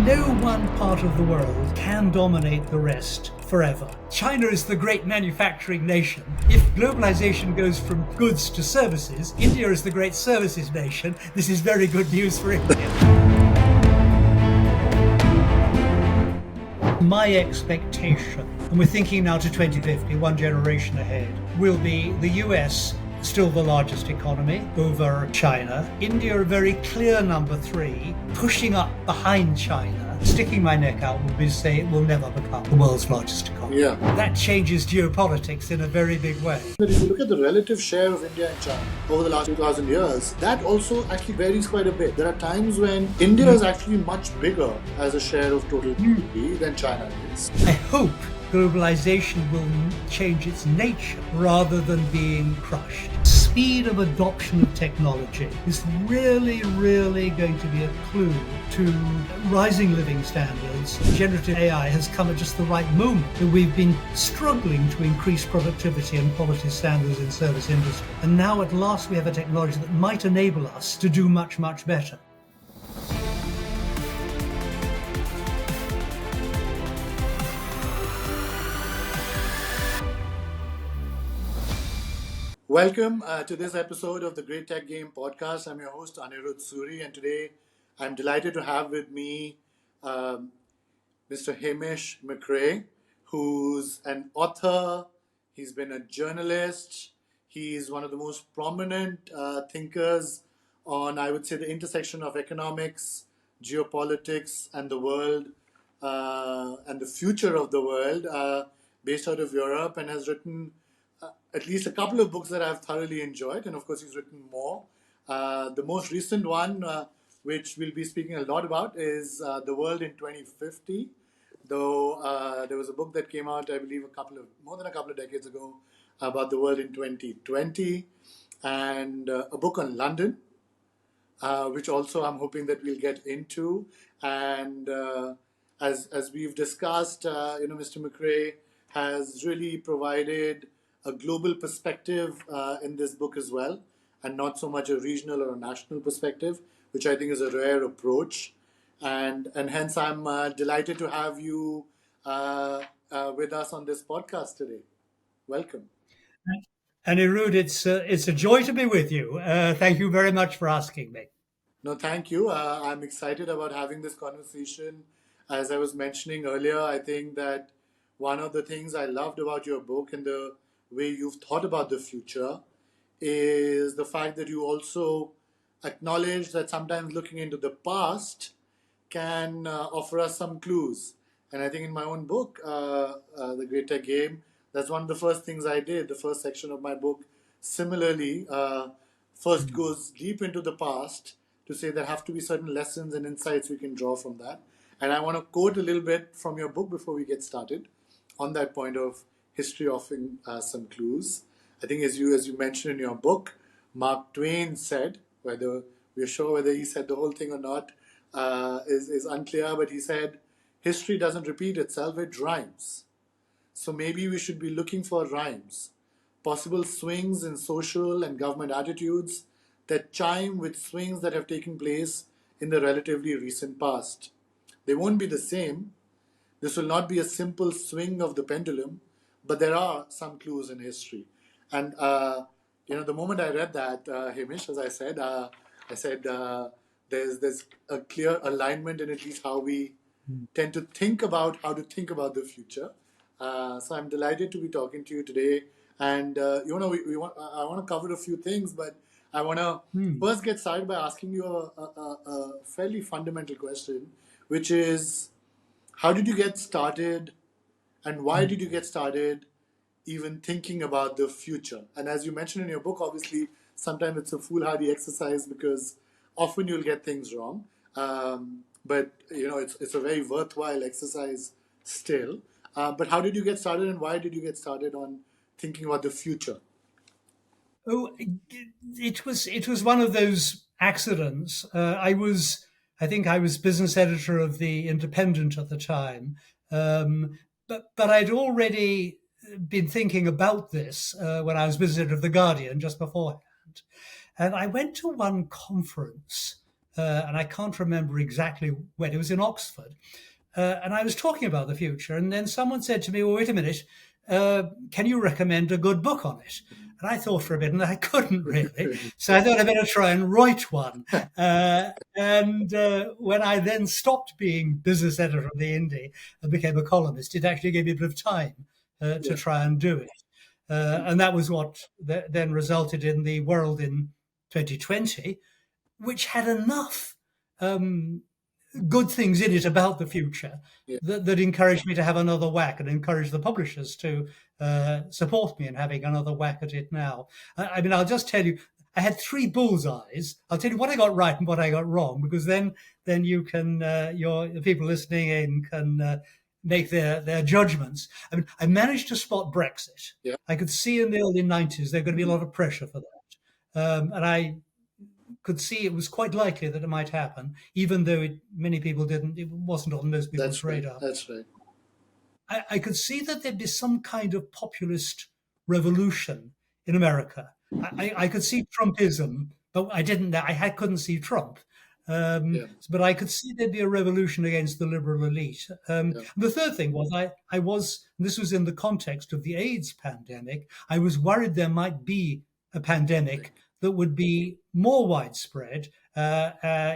No one part of the world can dominate the rest forever. China is the great manufacturing nation. If globalization goes from goods to services, India is the great services nation. This is very good news for India. My expectation, and we're thinking now to 2050, one generation ahead, will be the US still the largest economy over China. India a very clear number 3, pushing up behind China. Sticking my neck out would be to say it will never become the world's largest economy. Yeah. That changes geopolitics in a very big way. But if you look at the relative share of India and China over the last 2,000 years, that also actually varies quite a bit. There are times when India is actually much bigger as a share of total GDP than China is. I hope globalization will change its nature rather than being crushed. Speed of adoption of technology is really going to be a clue to rising living standards. Generative AI has come at just the right moment. We've been struggling to increase productivity and quality standards in service industry. And now at last we have a technology that might enable us to do much better. Welcome to this episode of the Great Tech Game podcast. I'm your host, Anirudh Suri, and today I'm delighted to have with me Mr. Hamish McRae, who's an author, he's been a journalist, he's one of the most prominent thinkers on, I would say, the intersection of economics, geopolitics, and the world, and the future of the world, based out of Europe, and has written at least a couple of books that I've thoroughly enjoyed, and of course he's written more. The most recent one, which we'll be speaking a lot about, is The World in 2050, though there was a book that came out, I believe, more than a couple of decades ago, about the world in 2020, and a book on London, which also I'm hoping that we'll get into. And as we've discussed, Mr. McRae has really provided a global perspective in this book as well, and not so much a regional or a national perspective, which I think is a rare approach. And hence I'm delighted to have you with us on this podcast today. Welcome. Anirudh, it's a joy to be with you. Thank you very much for asking me. No, thank you. I'm excited about having this conversation. As I was mentioning earlier, I think that one of the things I loved about your book and the way you've thought about the future is the fact that you also acknowledge that sometimes looking into the past can offer us some clues. And I think in my own book, The Great Tech Game, that's one of the first things I did. The first section of my book, similarly, first goes deep into the past to say there have to be certain lessons and insights we can draw from that. And I want to quote a little bit from your book before we get started on that point of history offering some clues. I think as you mentioned in your book, Mark Twain said, whether we're sure whether he said the whole thing or not is unclear, but he said, history doesn't repeat itself, it rhymes. So maybe we should be looking for rhymes, possible swings in social and government attitudes that chime with swings that have taken place in the relatively recent past. They won't be the same. This will not be a simple swing of the pendulum, but there are some clues in history. And, the moment I read that, Hamish, as I said, there's a clear alignment in at least how we tend to think about how to think about the future. So I'm delighted to be talking to you today. And, I want to cover a few things, but I want to first get started by asking you a fairly fundamental question, which is, how did you get started? And why did you get started even thinking about the future? And as you mentioned in your book, obviously, sometimes it's a foolhardy exercise because often you'll get things wrong. But, it's a very worthwhile exercise still. But how did you get started and why did you get started on thinking about the future? Oh, it was one of those accidents. I think I was business editor of the Independent at the time, but I'd already been thinking about this when I was business editor of the Guardian just beforehand, and I went to one conference and I can't remember exactly when. It was in Oxford, and I was talking about the future, and then someone said to me, "Well, wait a minute, can you recommend a good book on it?" And I thought for a bit, and I couldn't really. So I thought I better try and write one. And when I then stopped being business editor of the Indie and became a columnist, it actually gave me a bit of time to Yeah. try and do it. And that was what then resulted in the World in 2020, which had enough um, good things in it about the future Yeah. that encouraged me to have another whack and encouraged the publishers to support me in having another whack at it now. I mean, I'll just tell you, I had three bullseyes. I'll tell you what I got right and what I got wrong, because then you can the people listening in can make their judgments. I mean, I managed to spot Brexit. Yeah. I could see in the early 90s there going to be a lot of pressure for that, and I could see it was quite likely that it might happen, even though many people didn't. It wasn't on most people's That's right. radar. That's right. I could see that there'd be some kind of populist revolution in America. I could see Trumpism, but I didn't. I couldn't see Trump. Yeah. But I could see there'd be a revolution against the liberal elite. Yeah. The third thing was I was, this was in the context of the AIDS pandemic, I was worried there might be a pandemic that would be more widespread,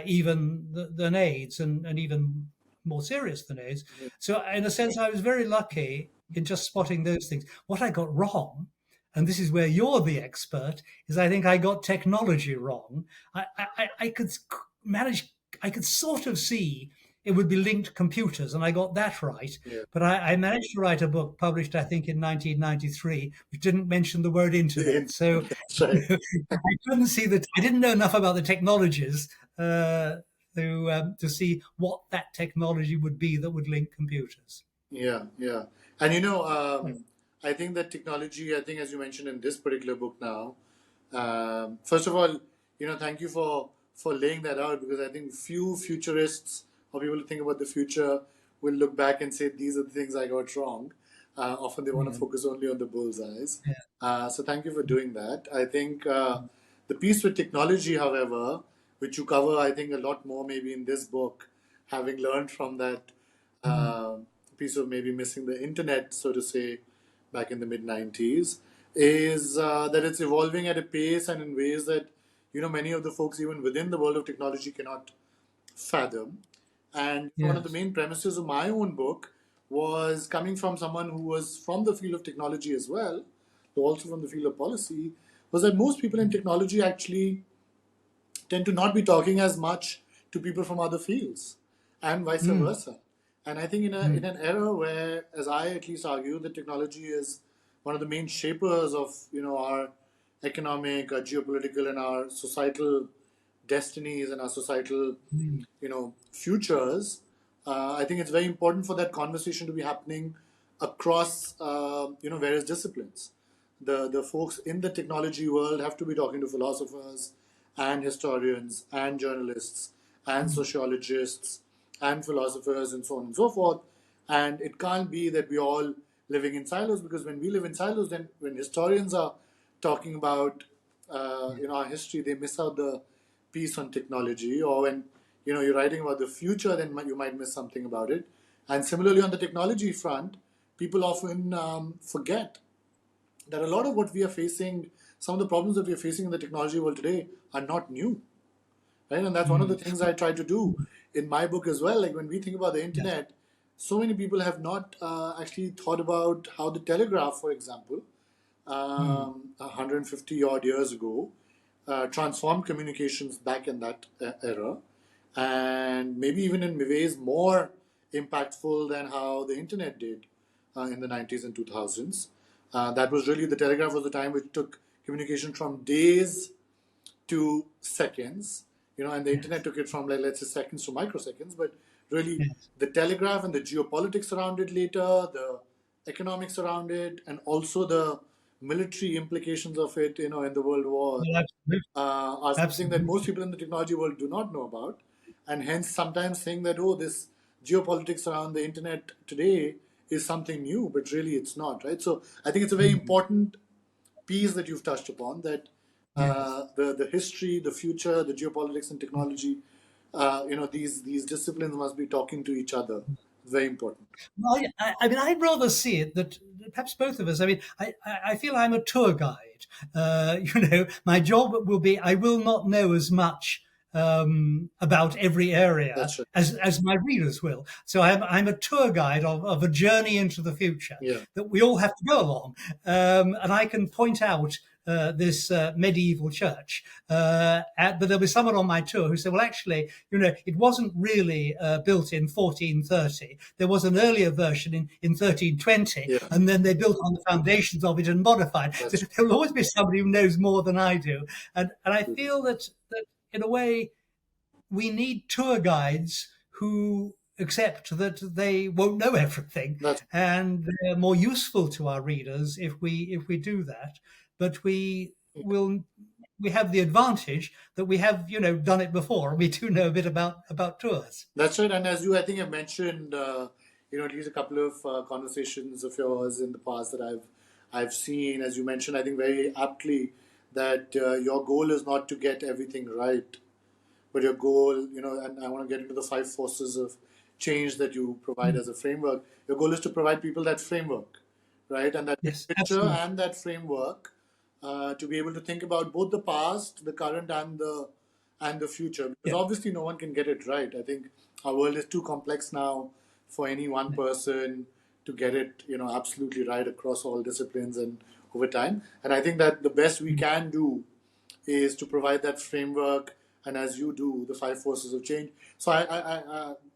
even than AIDS, and even more serious than AIDS. So, in a sense, I was very lucky in just spotting those things. What I got wrong, and this is where you're the expert, is I think I got technology wrong. I could manage, I could sort of see it would be linked to computers, and I got that right. Yeah. But I managed to write a book published, I think, in 1993, which didn't mention the word internet. So That's right. I couldn't see that. I didn't know enough about the technologies to see what that technology would be that would link computers. Yeah. Yeah. And I think that technology, I think as you mentioned in this particular book now, first of all, thank you for laying that out, because I think few futurists or people who think about the future will look back and say, these are the things I got wrong. Often they want to focus only on the bullseyes. So thank you for doing that. I think the piece with technology, however, which you cover, I think, a lot more maybe in this book, having learned from that piece of maybe missing the internet, so to say, back in the mid 90s, is that it's evolving at a pace and in ways that many of the folks even within the world of technology cannot fathom. And one of the main premises of my own book was coming from someone who was from the field of technology as well, though also from the field of policy, was that most people in technology actually tend to not be talking as much to people from other fields, and vice versa. And I think in an era where, as I at least argue, that technology is one of the main shapers of our economic, our geopolitical, and our societal destinies and our societal futures, I think it's very important for that conversation to be happening across various disciplines. The folks in the technology world have to be talking to philosophers and historians and journalists and sociologists and philosophers and so on and so forth. And it can't be that we're all living in silos, because when we live in silos, then when historians are talking about our history, they miss out the piece on technology. Or when you're writing about the future, then you might miss something about it. And similarly, on the technology front, people often forget that a lot of what we are facing, some of the problems that we are facing in the technology world today, are not new, right? And that's one of the things I try to do in my book as well. Like when we think about the internet, so many people have not actually thought about how the telegraph, for example, 150 odd years ago, transformed communications back in that era, and maybe even in ways more impactful than how the internet did in the 90s and 2000s. That was really, the telegraph was the time which took communication from days to seconds, and the internet took it from, like, let's say, seconds to microseconds. But really, the telegraph and the geopolitics around it later, the economics around it, and also the military implications of it, in the World War, are something that most people in the technology world do not know about. And hence, sometimes saying that, oh, this geopolitics around the internet today is something new, but really it's not, right? So I think it's a very important piece that you've touched upon, that the history, the future, the geopolitics and technology these disciplines must be talking to each other. Very important. Well, I mean, I'd rather see it that perhaps both of us. I mean, I feel I'm a tour guide. My job will be I will not know as much about every area That's right. as my readers will. So I'm a tour guide of a journey into the future Yeah. that we all have to go along, and I can point out this medieval church. But there'll be someone on my tour who said, well, actually, it wasn't really built in 1430. There was an earlier version in 1320, Yeah. and then they built on the foundations of it and modified. So That's there'll always be somebody who knows more than I do. And I feel that in a way, we need tour guides who accept that they won't know everything, that's and they're more useful to our readers if we do that. But we have the advantage that we have done it before. We do know a bit about tours. That's right. And as you, I think, have mentioned, at least a couple of conversations of yours in the past that I've seen. As you mentioned, I think very aptly that your goal is not to get everything right, but your goal, and I want to get into the five forces of change that you provide as a framework. Your goal is to provide people that framework, right? And that Yes, picture absolutely. and that framework to be able to think about both the past, the current, and the future. Because Yeah. obviously, no one can get it right. I think our world is too complex now for any one person to get it, absolutely right across all disciplines and over time. And I think that the best we can do is to provide that framework, and as you do, the five forces of change. So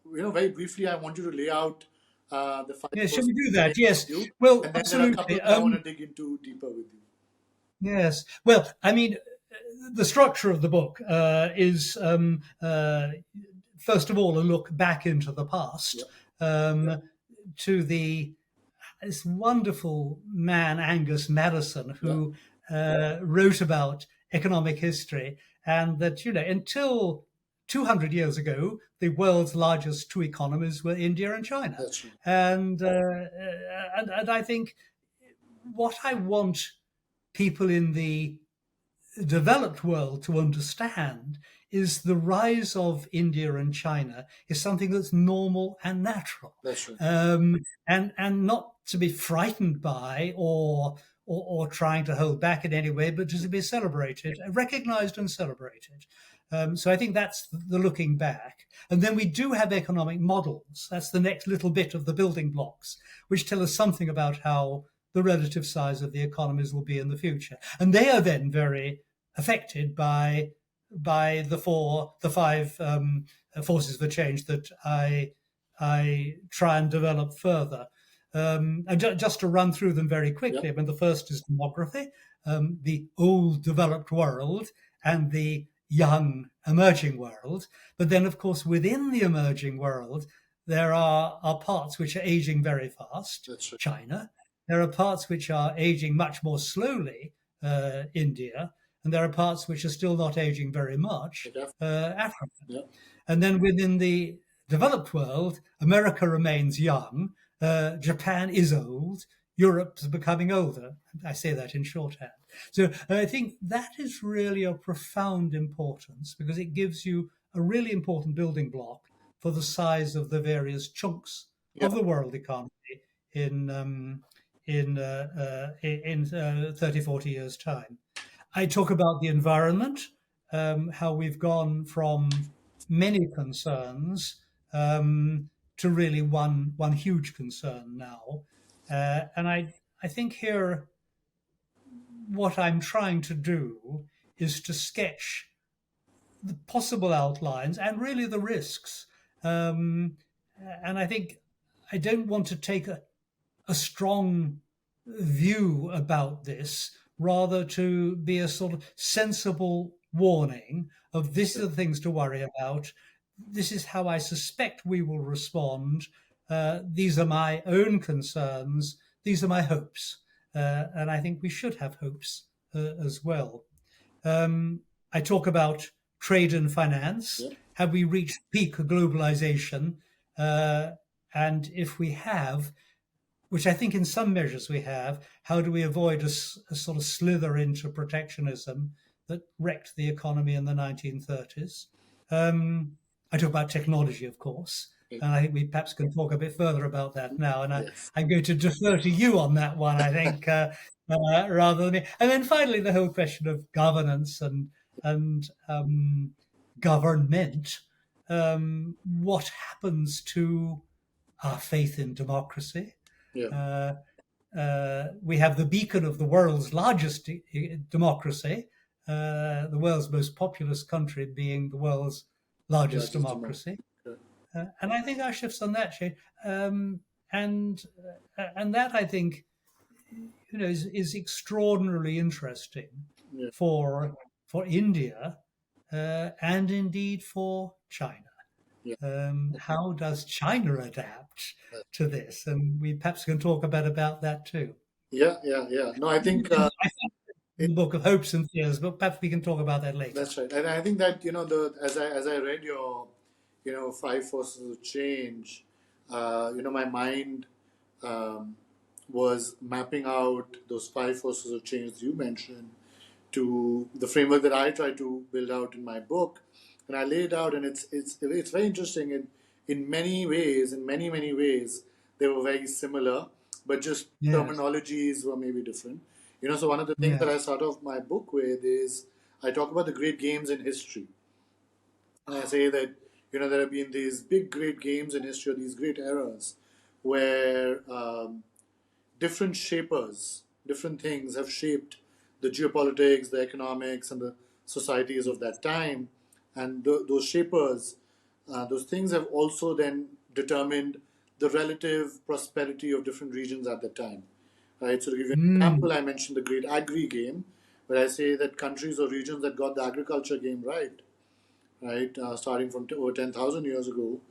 very briefly, I want you to lay out the five Yeah, shall forces we do of that? change Yes. with you, Well, and then there are a couple absolutely. that I want to dig into deeper with you. Yes. Well, I mean, the structure of the book is, first of all, a look back into the past, Yep. to this wonderful man, Angus Madison, Yeah. who wrote about economic history, and that, until 200 years ago, the world's largest two economies were India and China. That's right. And I think what I want people in the developed world to understand is the rise of India and China is something that's normal and natural, That's right. and not to be frightened by or trying to hold back in any way, but to be celebrated, recognized and celebrated. So I think that's the looking back. And then we do have economic models. That's the next little bit of the building blocks, which tell us something about how the relative size of the economies will be in the future. And they are then very affected by the five forces for change that I try and develop further. And just to run through them very quickly, Yep. I mean, the first is demography, the old developed world and the young emerging world. But then, of course, within the emerging world, there are parts which are aging very fast, That's right. China. There are parts which are aging much more slowly, India. And there are parts which are still not aging very much, Yeah. Africa. Yeah. And then within the developed world, America remains young, Japan is old, Europe's becoming older. I say that in shorthand. So I think that is really of profound importance because it gives you a really important building block for the size of the various chunks Yeah. of the world economy in 30, 40 years' time. I talk about the environment, how we've gone from many concerns to really one huge concern now. And I think here what I'm trying to do is to sketch the possible outlines and really the risks. And I think I don't want to take a strong view about this, rather to be a sort of sensible warning of this are the things to worry about. This is how I suspect we will respond. These are my own concerns. These are my hopes. And I think we should have hopes as well. I talk about trade and finance. Yeah. Have we reached peak globalization? And if we have, which I think in some measures we have, how do we avoid a sort of slither into protectionism that wrecked the economy in the 1930s? I talk about technology, of course. Okay. And I think we perhaps can talk a bit further about that now. And Yes. I'm going to defer to you on that one, I think, rather than me. And then finally, the whole question of governance and government. What happens to our faith in democracy? Yeah. Uh, we have the beacon of the world's largest democracy, the world's most populous country being the world's largest Largest democracy. democracy. And I think our shifts on that change. Um, and that I think is extraordinarily interesting Yeah. for India and indeed for China. Yeah. How does China adapt Yeah. to this? And we perhaps can talk a bit about that too. Yeah. Yeah. No, I think I think in the book of hopes and fears, but perhaps we can talk about that later. that's right. And I think that as I read your five forces of change, my mind um, was mapping out those five forces of change you mentioned to the framework that I try to build out in my book, and I lay it out, and it's very interesting. In many ways, in many ways, they were very similar, but just Yes, terminologies were maybe different. So one of the things that I yes. start off my book with is I talk about the great games in history, and I say that there have been these big great games in history, or these great eras, where different shapers, different things have shaped the geopolitics, the economics, and the societies of that time. And those shapers, those things have also then determined the relative prosperity of different regions at the time. Right? So, to give you an Mm, example, I mentioned the great agri game, where I say that countries or regions that got the agriculture game right, starting from over 10,000 years ago,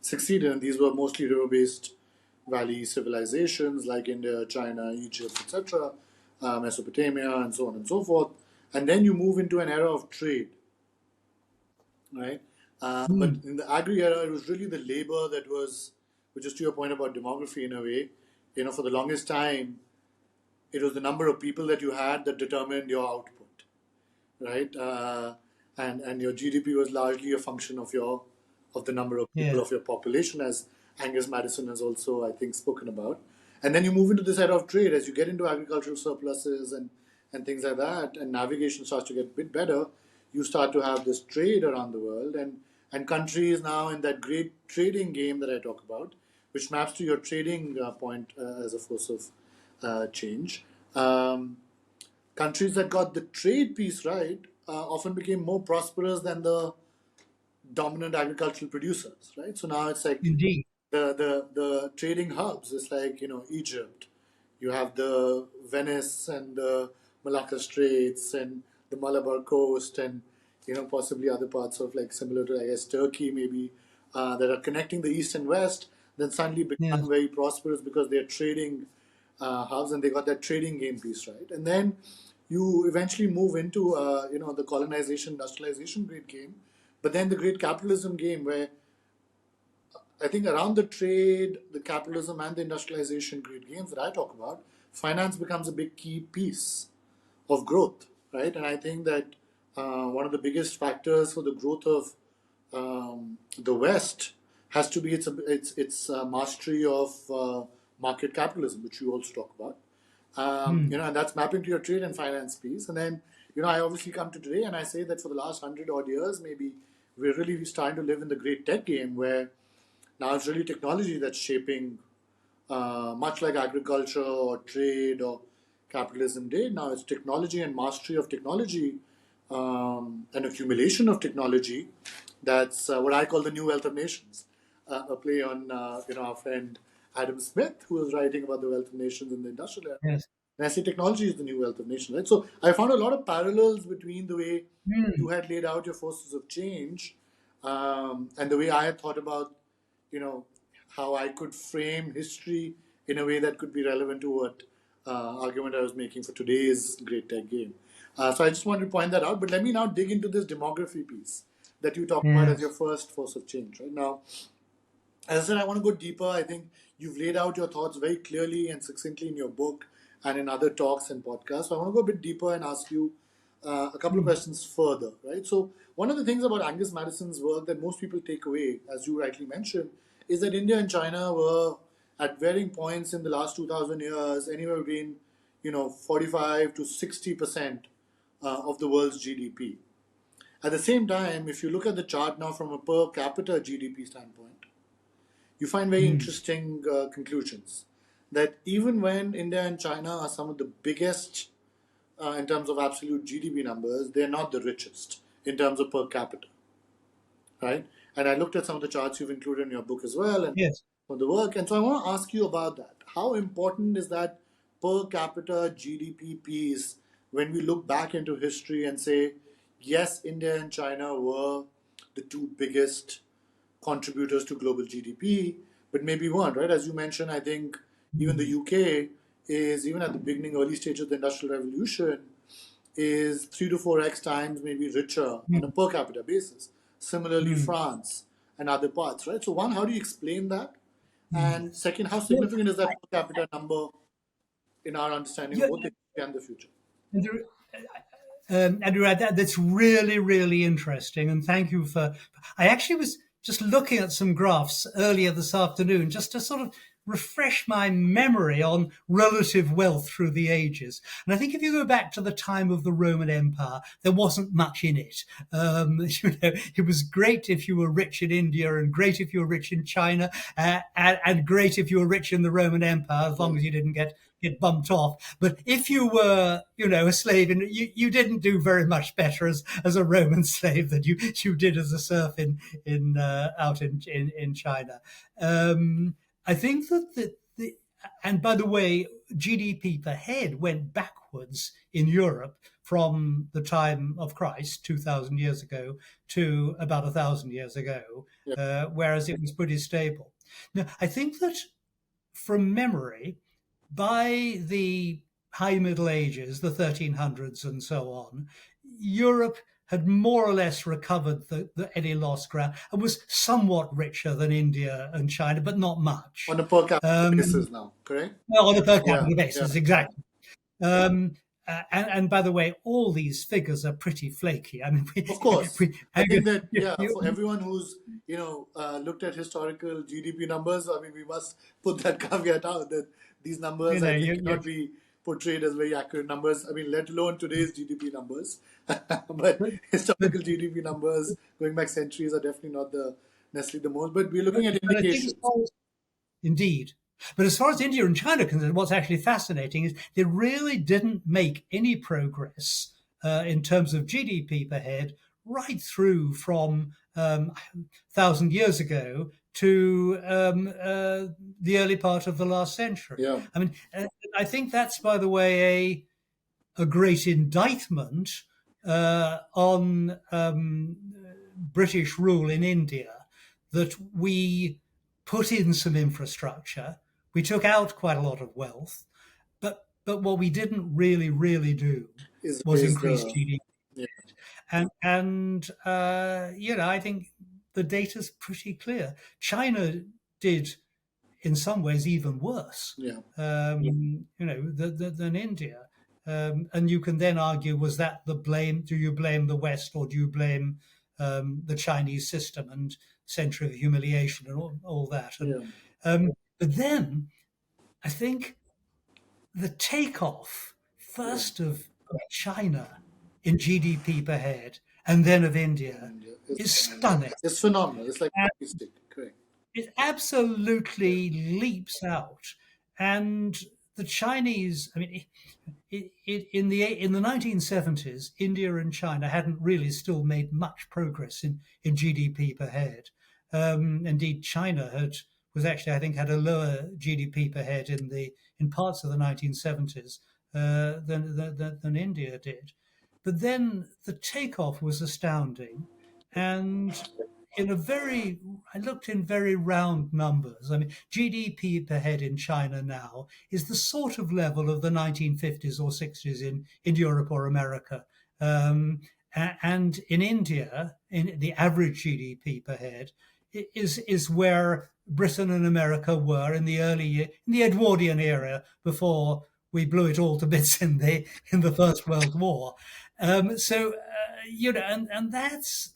succeeded. And these were mostly river based valley civilizations like India, China, Egypt, etc., Mesopotamia, and so on and so forth. And then you move into an era of trade, right? But mm, in the agri era, it was really the labor that was, which is to your point about demography in a way, for the longest time, it was the number of people that you had that determined your output, right? And your GDP was largely a function of the number of people yes. of your population, as Angus Madison has also, I think, spoken about. And then you move into this era of trade as you get into agricultural surpluses and things like that, and navigation starts to get a bit better. You start to have this trade around the world, and countries now in that great trading game that I talk about, which maps to your trading point as a force of change. Countries that got the trade piece right often became more prosperous than the dominant agricultural producers, right? So now it's like Indeed. the trading hubs. It's like Egypt. You have the Venice and the Malacca Straits and the Malabar Coast and possibly other parts of like similar to I guess Turkey maybe that are connecting the east and west. Then suddenly become Yes. very prosperous because they're trading hubs and they got that trading game piece right. And then you eventually move into the colonization industrialization great game, but then the great capitalism game where I think around the trade, the capitalism, and the industrialization great games that I talk about, finance becomes a big key piece of growth, right? And I think that one of the biggest factors for the growth of the West has to be its mastery of market capitalism, which you also talk about. Mm, And that's mapping to your trade and finance piece. And then, I obviously come to today and I say that for the last 100 odd years, maybe we're really starting to live in the great tech game where now it's really technology that's shaping, much like agriculture or trade or capitalism did. Now it's technology and mastery of technology, and accumulation of technology. That's what I call the new wealth of nations. A play on our friend Adam Smith, who was writing about the wealth of nations in the industrial era. yes. And I say technology is the new wealth of nations, right? So I found a lot of parallels between the way Mm, you had laid out your forces of change, and the way I had thought about, how I could frame history in a way that could be relevant to what argument I was making for today's great tech game. So I just wanted to point that out. But let me now dig into this demography piece that you talk about as your yes. first force of change, right? Now, as I said, I want to go deeper. I think you've laid out your thoughts very clearly and succinctly in your book and in other talks and podcasts. So I want to go a bit deeper and ask you a couple of questions further, right? So, one of the things about Angus Madison's work that most people take away, as you rightly mentioned, is that India and China were at varying points in the last 2,000 years, anywhere between 45 to 60% of the world's GDP. At the same time, if you look at the chart now from a per capita GDP standpoint, you find very interesting conclusions. That even when India and China are some of the biggest in terms of absolute GDP numbers, they're not the richest in terms of per capita, right? And I looked at some of the charts you've included in your book as well, and Yes. for the work. And so I want to ask you about that. How important is that per capita GDP piece when we look back into history and say, yes, India and China were the two biggest contributors to global GDP, but maybe weren't, right? As you mentioned, I think even the UK is, even at the beginning, early stage of the Industrial Revolution, is 3 to 4x times maybe richer on a per capita basis. Similarly, France and other parts, right? So, one, how do you explain that? And second, how Well, significant is that per capita number in our understanding of yeah, both the history and the future? Andrew, that's really, really interesting. And thank you for. I actually was just looking at some graphs earlier this afternoon just to sort of refresh my memory on relative wealth through the ages. And I think if you go back to the time of the Roman Empire, there wasn't much in it. It was great if you were rich in India and great if you were rich in China and great if you were rich in the Roman Empire, as long as you didn't get bumped off. But if you were, a slave, and you didn't do very much better as a Roman slave than you did as a serf in out in China. I think that and by the way, GDP per head went backwards in Europe from the time of Christ, 2,000 years ago, to about 1,000 years ago, Yeah. whereas it was pretty stable. Now, I think that from memory, by the High Middle Ages, the 1300s and so on, Europe had more or less recovered any lost ground and was somewhat richer than India and China, but not much. On a per capita basis now, correct? Well, on a per Yeah, capita yeah. basis, exactly. And by the way, all these figures are pretty flaky. I mean, Of course. I think that, yeah, you, for everyone who's, looked at historical GDP numbers, I mean, we must put that caveat out that these you numbers, know, I think, you, cannot be portrayed as very accurate numbers. I mean, let alone today's GDP numbers. But but historical GDP numbers going back centuries are definitely not necessarily the most. But we're looking at but I think indications. indeed. But as far as India and China are concerned, what's actually fascinating is they really didn't make any progress in terms of GDP per head right through from 1,000 years ago to the early part of the last century. Yeah, I mean, I think that's, by the way, a great indictment on British rule in India, that we put in some infrastructure, we took out quite a lot of wealth, but what we didn't really do is was raised increase the. GDP. Yeah, And I think the data's pretty clear. China did, in some ways, even worse, yeah, than India. And you can then argue, was that the blame? Do you blame the West, or do you blame the Chinese system and century of humiliation and all that? yeah, But then I think the takeoff yeah. first of China in GDP per head and then of India And is stunning. it's phenomenal. It's like And hockey stick, correct? it absolutely leaps out. And the Chinese, I mean, in the 1970s, India and China hadn't really still made much progress in GDP per head. Indeed, China was actually, I think, had a lower GDP per head in parts of the 1970s than India did. But then the takeoff was astounding, and I looked in very round numbers. I mean, GDP per head in China now is the sort of level of the 1950s or 60s in Europe or America. And in India, in the average GDP per head is where Britain and America were in the Edwardian era, before we blew it all to bits in the First World War.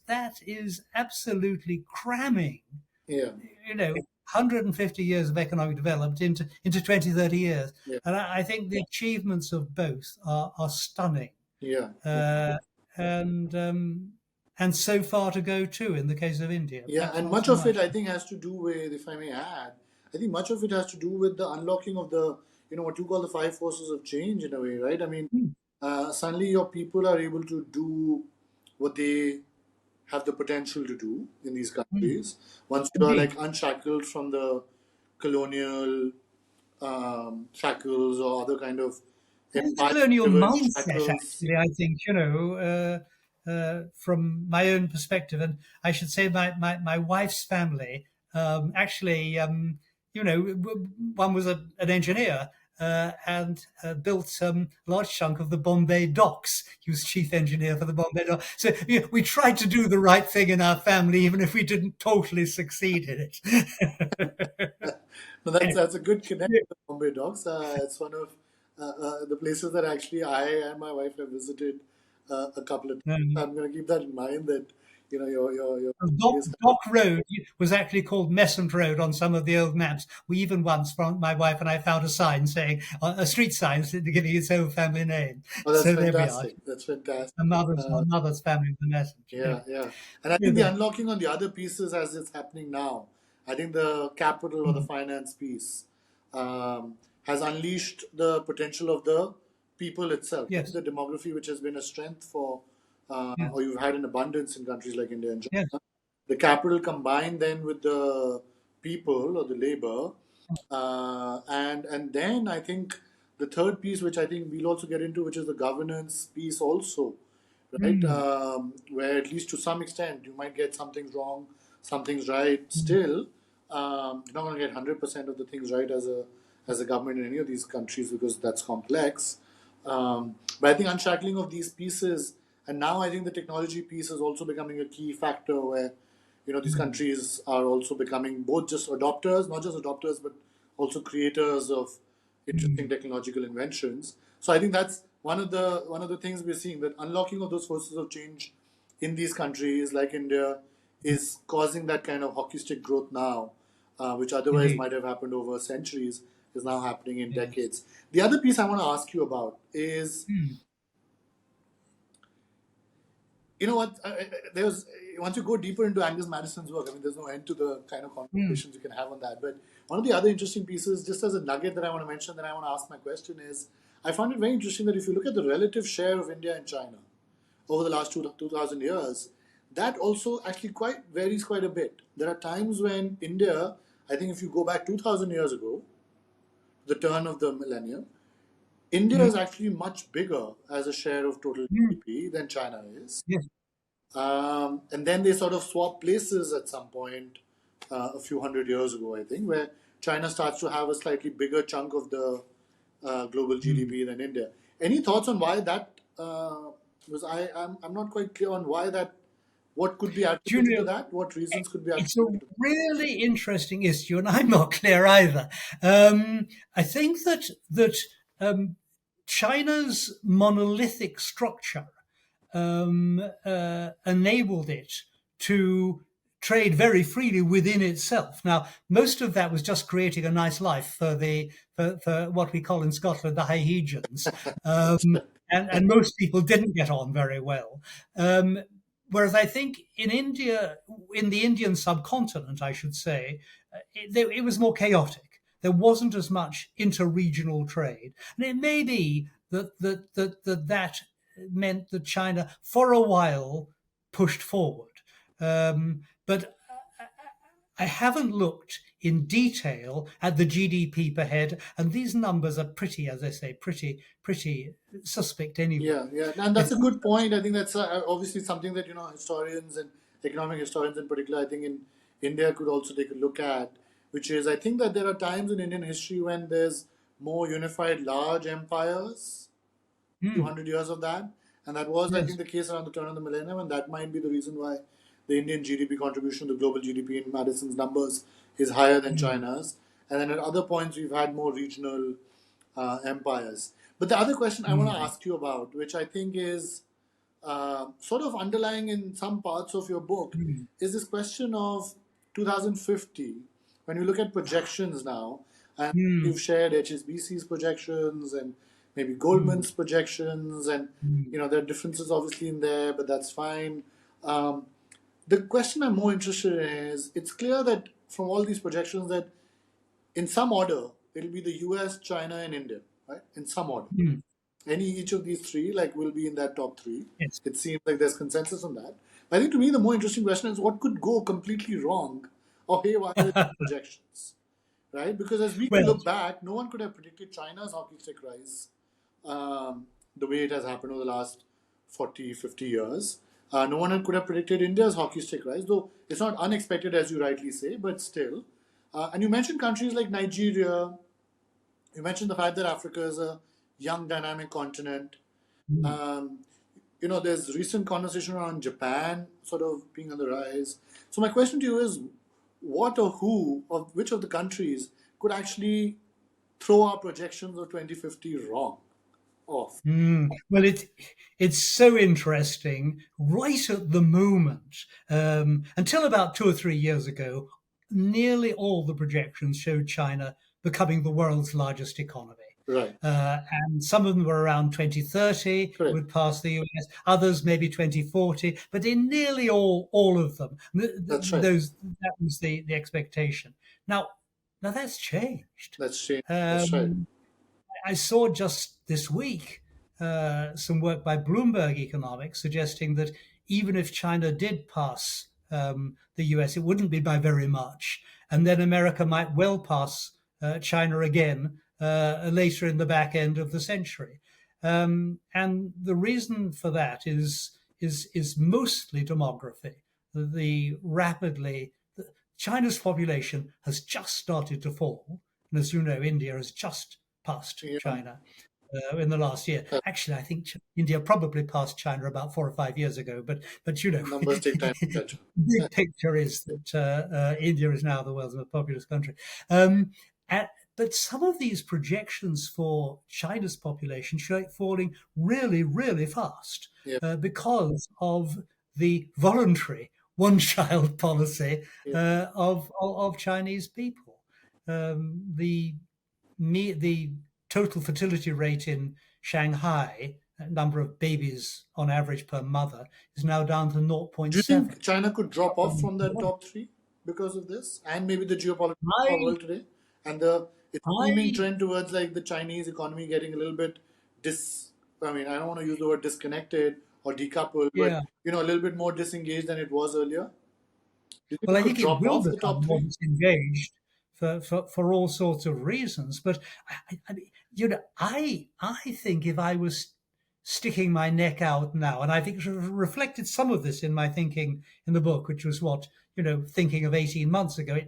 That is absolutely cramming, Yeah, 150 years of economic development into 20, 30 years. yeah, And I think the achievements of both are stunning. yeah, Uh, and and so far to go too in the case of India, yeah. perhaps And not much so of it, much. I think, has to do with, if I may add, I think much of it has to do with the unlocking of the, what you call the five forces of change in a way, right? I mean, Hmm. suddenly your people are able to do what they have the potential to do in these Hmm. countries. Once you are Indeed. like unshackled from the colonial shackles or other kind of And the colonial empire-driven mindset, shackles. actually, I think, from my own perspective, and I should say my wife's family, actually, one was an engineer and built a large chunk of the Bombay docks. He was chief engineer for the Bombay docks. So we tried to do the right thing in our family, even if we didn't totally succeed in it. No, that's a good connect with the Bombay Docks. It's one of the places that actually I and my wife have visited a couple of times. Um, I'm going to keep that in mind that your Dock, place. Dock Road was actually called Messant Road on some of the old maps. We even once, my wife and I, found a sign saying, a street sign giving its own family name. Oh, that's So there we are. fantastic. That's fantastic. My mother's family was the Messant. Yeah, yeah. And I Yeah, think the unlocking on the other pieces as it's happening now, I think the capital or the mm, finance piece has unleashed the potential of the people itself. I think yes, the demography, which has been a strength for, or yes, you've had in abundance in countries like India and yes. China, the capital combined then with the people or the labor, and then I think the third piece, which I think we'll also get into, which is the governance piece also, right? Mm, Where at least to some extent you might get some things wrong, some things right. mm, Still, you're not going to get 100% of the things right as a government in any of these countries because that's complex. But I think unshackling of these pieces, and now I think the technology piece is also becoming a key factor where these mm, countries are also becoming both just adopters, not just adopters, but also creators of interesting mm. technological inventions. So I think that's one of the things we're seeing, that unlocking of those forces of change in these countries like India is causing that kind of hockey stick growth now, which otherwise Indeed. might have happened over centuries, is now happening in Yes. decades. The other piece I want to ask you about is, Mm, what there's once you go deeper into Angus Madison's work, I mean, there's no end to the kind of mm, conversations you can have on that. But one of the other interesting pieces, just as a nugget that I want to mention, that I want to ask my question is, I found it very interesting that if you look at the relative share of India and China over the last 2,000 years, that also actually quite varies quite a bit. There are times when India, I think if you go back 2,000 years ago, the turn of the millennium, India mm, is actually much bigger as a share of total mm. GDP than China is. Yes. And then they sort of swap places at some point a few hundred years ago, I think, where China starts to have a slightly bigger chunk of the global Mm. GDP than India. Any thoughts on why that was? I'm not quite clear on why that. What could be Do you attributed to know, that? What reasons could be it's a attributed to really interesting issue, and I'm not clear either. I think that um, China's monolithic structure enabled it to trade very freely within itself. Now, most of that was just creating a nice life for what we call in Scotland the Highegians, um, and most people didn't get on very well. Um, Whereas I think in India, in the Indian subcontinent, I should say, it was more chaotic. There wasn't as much interregional trade, and it may be that meant that China, for a while, pushed forward. But I haven't looked in detail at the GDP per head, and these numbers are pretty, as I say, pretty suspect anyway. Yeah, yeah, and I that's a think good point. I think that's obviously something that historians and economic historians in particular, I think in India could also take a look at, which is I think that there are times in Indian history when there's more unified large empires, few hmm, hundred years of that, and that was I think yes, the case around the turn of the millennium, and that might be the reason why the Indian GDP contribution to the global GDP in Madison's numbers is higher than hmm, China's, and then at other points we've had more regional empires. But the other question I want to hmm, ask you about, which I think is sort of underlying in some parts of your book Mm. is this question of 2050. When you look at projections now, and Mm. you've shared HSBC's projections and maybe Mm. Goldman's projections, and Mm. there are differences obviously in there, but that's fine. Um, the question I'm more interested in is it's clear that from all these projections that in some order it'll be the US, China, and India, right? In some order. Mm. Each of these three like will be in that top three. Yes. It seems like there's consensus on that. But I think to me the more interesting question is what could go completely wrong or haywire in projections, right? Because as we can Well, look back, no one could have predicted China's hockey stick rise the way it has happened over the last 40, 50 years. No one could have predicted India's hockey stick rise, though it's not unexpected, as you rightly say, but still. And you mentioned countries like Nigeria, you mentioned the fact that Africa is a young, dynamic continent. mm. Um, there's recent conversation around Japan sort of being on the rise. So my question to you is, what or who of which of the countries could actually throw our projections of 2050 wrong off? Well, it's so interesting. Right at the moment, until about 2 or 3 years ago, nearly all the projections showed China becoming the world's largest economy. Right. And some of them were around 2030 Correct. would pass the US, others maybe 2040, but in nearly all of them, That's right. that was the expectation. Now, now that's changed. That's changed. That's right. Um, I saw just this week some work by Bloomberg Economics suggesting that even if China did pass the US, it wouldn't be by very much. And then America might well pass China again later in the back end of the century. And the reason for that is mostly demography. The rapidly China's population has just started to fall, and as you know, India has just passed Yeah. China in the last year. Actually, I think India probably passed China about 4 or 5 years ago. But Numbers take time to catch up. the big picture is that India is now the world's most populous country. Um, and, but some of these projections for China's population show it falling really, really fast Yeah. because of the voluntary one-child policy Yeah. of Chinese people. The total fertility rate in Shanghai, number of babies on average per mother, is now down to Do you 0.7. think China could drop off from that top three because of this, and maybe the geopolitics of our I, world today, and the it's seeming I, trend towards like the Chinese economy getting a little bit dis. I mean, I don't want to use the word disconnected or decoupled, but yeah. a little bit more disengaged than it was earlier. Do you think Well, it I could think it drop will off the top become more three? disengaged for all sorts of reasons. But I think if I was sticking my neck out now, and I think reflected some of this in my thinking in the book, which was thinking of 18 months ago,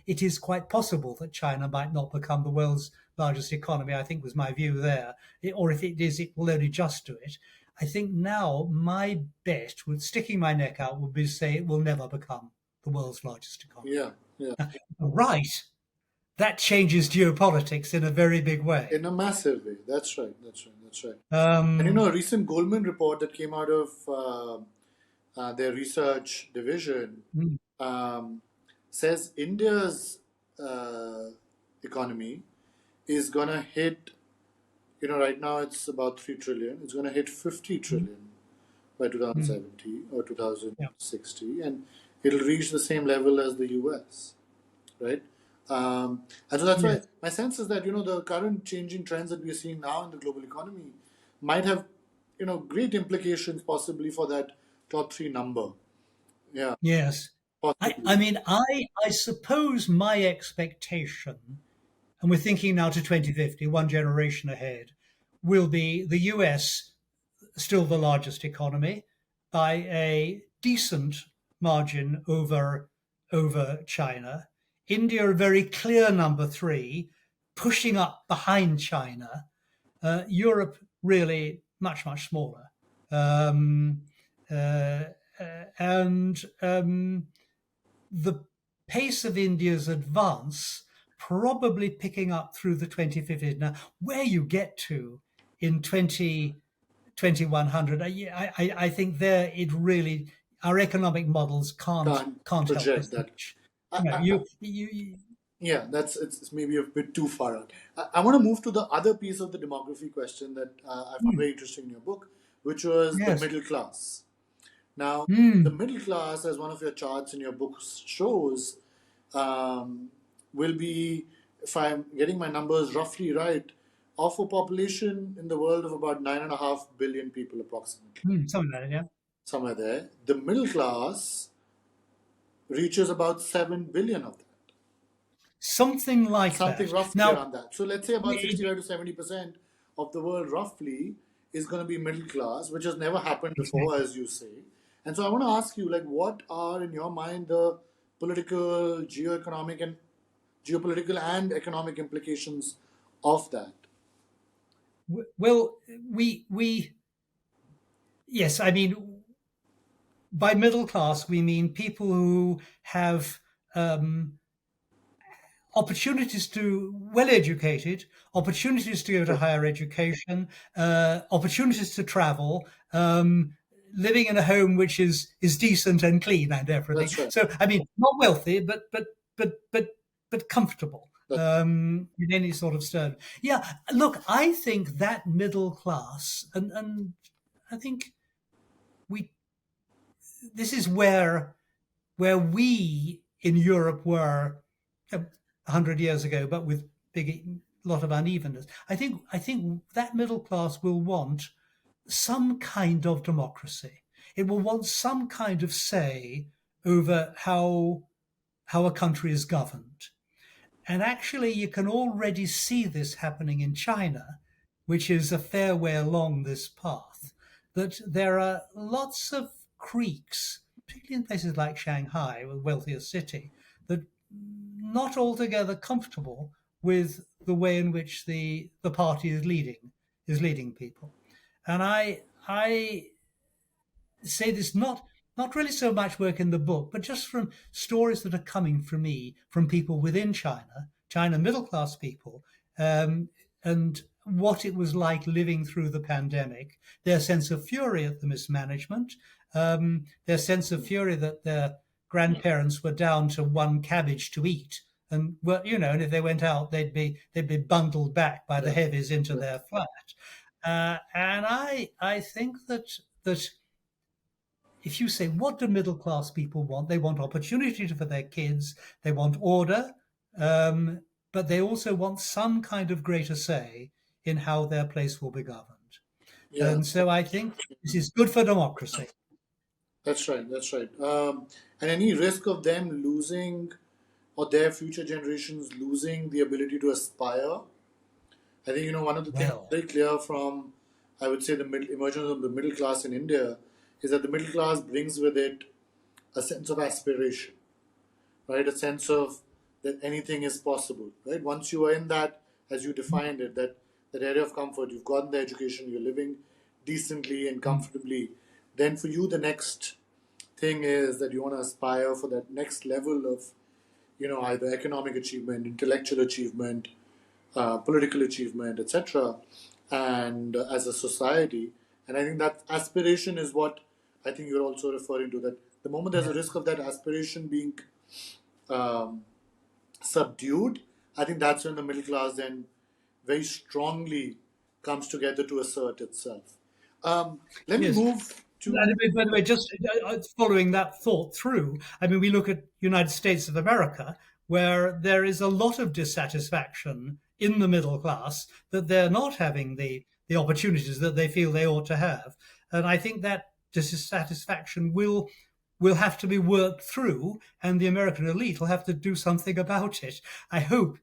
it is quite possible that China might not become the world's largest economy. I think was my view there, or if it is, it will only just do it. I think now my bet with sticking my neck out would be to say it will never become the world's largest economy. Yeah, yeah, Right. That changes geopolitics in a very big way. in a massive way. That's right. That's right. That's right. And Um, a recent Goldman report that came out of their research division mm, um, says India's uh, economy is gonna hit. Right now it's about 3 trillion. It's gonna hit 50 mm, trillion by mm, 2070 or yeah. 2060, and it'll reach the same level as the US, right? And so that's why Yes. my sense is that the current changing trends that we are seeing now in the global economy might have great implications possibly for that top three number. Yeah, Yes. I possibly. mean, I suppose my expectation, and we're thinking now to 2050, one generation ahead, will be the US still the largest economy by a decent margin over China. India, a very clear number three, pushing up behind China. Europe, really much, much smaller. Um, uh, and the pace of India's advance probably picking up through the 2050s. Now, where you get to in 20 2100. I think there it really, our economic models Can't can't help project us that. much. I, You know, I, you Yeah, it's maybe a bit too far out. I want to move to the other piece of the demography question that I found very interesting in your book, which was the yes. middle class. Now, the Mm, middle class, as one of your charts in your book shows, um, will be, if I'm getting my numbers roughly right, of a population in the world of about 9.5 billion people, approximately, something like that, yeah. somewhere there. The middle class reaches about 7 billion of that. Something like Something that. roughly Now, around that. So let's say about we, 65 to 70% of the world roughly is going to be middle class, which has never happened before, as you say. And so I want to ask you, like, what are in your mind the political, geopolitical and economic implications of that? well, we yes, I mean, by middle class we mean people who have um, opportunities to well educated, opportunities to go to Sure. higher education, opportunities to travel, living in a home which is decent and clean and everything. That's right. So I mean, not wealthy, but comfortable. That, In any sort of stern. Yeah, look, I think that middle class, and I think we this is where we in Europe were 100 years ago, but with big lot of unevenness. I think that middle class will want some kind of democracy. It will want some kind of say over how a country is governed. And actually, you can already see this happening in China, which is a fair way along this path, that there are lots of creeks, particularly in places like Shanghai, a wealthier city, that not altogether comfortable with the way in which the party is leading people. And I say this not really so much work in the book, but just from stories that are coming from me from people within China middle class people, and what it was like living through the pandemic, their sense of fury at the mismanagement, their sense of fury that their grandparents were down to one cabbage to eat. And well, and if they went out, they'd be bundled back by the yeah. heavies into Yeah. their flat. And I think that if you say, what do middle class people want? They want opportunity for their kids, they want order, um, but they also want some kind of greater say in how their place will be governed. Yeah. And so I think this is good for democracy. That's right. That's right. And any risk of them losing or their future generations losing the ability to aspire. I think one of the things Well, very clear from, I would say, the emergence of the middle class in India is that the middle class brings with it a sense of aspiration, right? A sense of that anything is possible, right? Once you are in that, as you defined it, that area of comfort, you've gotten the education, you're living decently and comfortably. Then for you, the next thing is that you want to aspire for that next level of either economic achievement, intellectual achievement, political achievement, etc., and as a society. And I think that aspiration is what I think you're also referring to. That the moment there's a yeah. risk of that aspiration being um, subdued, I think that's when the middle class then very strongly comes together to assert itself. Let me Yes. move to. And by the way, just following that thought through, I mean, we look at United States of America, where there is a lot of dissatisfaction in the middle class that they're not having the opportunities that they feel they ought to have, and I think that dissatisfaction will have to be worked through, and the American elite will have to do something about it. I hope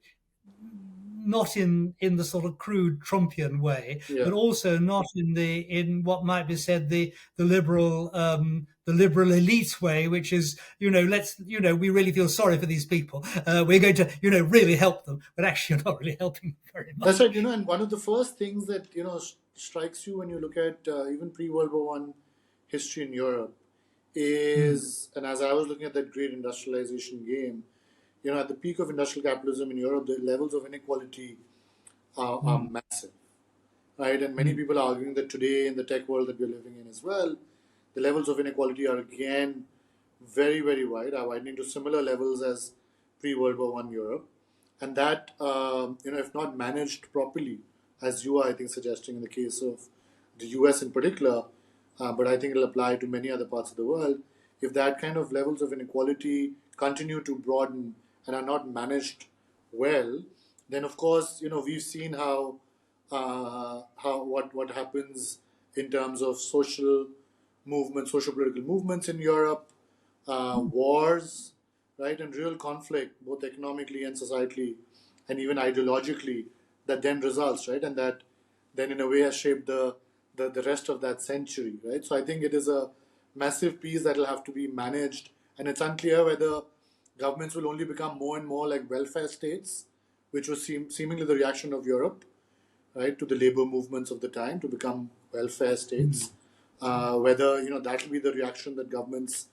not in the sort of crude Trumpian way, Yeah. but also not in what might be said the liberal elite way, which is let's we really feel sorry for these people. We're going to really help them, but actually you're not really helping them very That's right. much. And one of the first things that strikes you when you look at even pre-World War One history in Europe Mm, is, and as I was looking at that great industrialization game, at the peak of industrial capitalism in Europe, the levels of inequality are mm, massive. right? And many Mm. people are arguing that today in the tech world that we're living in as well, the levels of inequality are again very, very wide, are widening to similar levels as pre-World War One Europe, and that if not managed properly, as you are, I think, suggesting in the case of the U.S. in particular, but I think it'll apply to many other parts of the world. If that kind of levels of inequality continue to broaden and are not managed well, then of course, we've seen how what happens in terms of social movements, social political movements in Europe, wars, right, and real conflict, both economically and societally, and even ideologically, that then results, right, and that then in a way has shaped the rest of that century, right. So I think it is a massive piece that will have to be managed, and it's unclear whether governments will only become more and more like welfare states, which was seemingly the reaction of Europe, right, to the labor movements of the time to become welfare Mm. states. Whether that will be the reaction that governments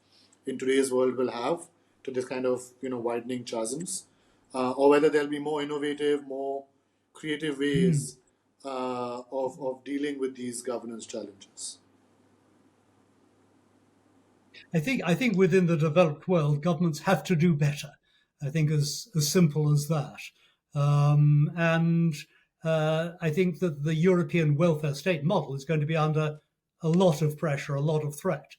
in today's world will have to this kind of widening chasms, or whether there'll be more innovative, more creative Mm. ways of dealing with these governance challenges. I think within the developed world, governments have to do better. I think as simple as that. And I think that the European welfare state model is going to be under a lot of pressure, a lot of threat.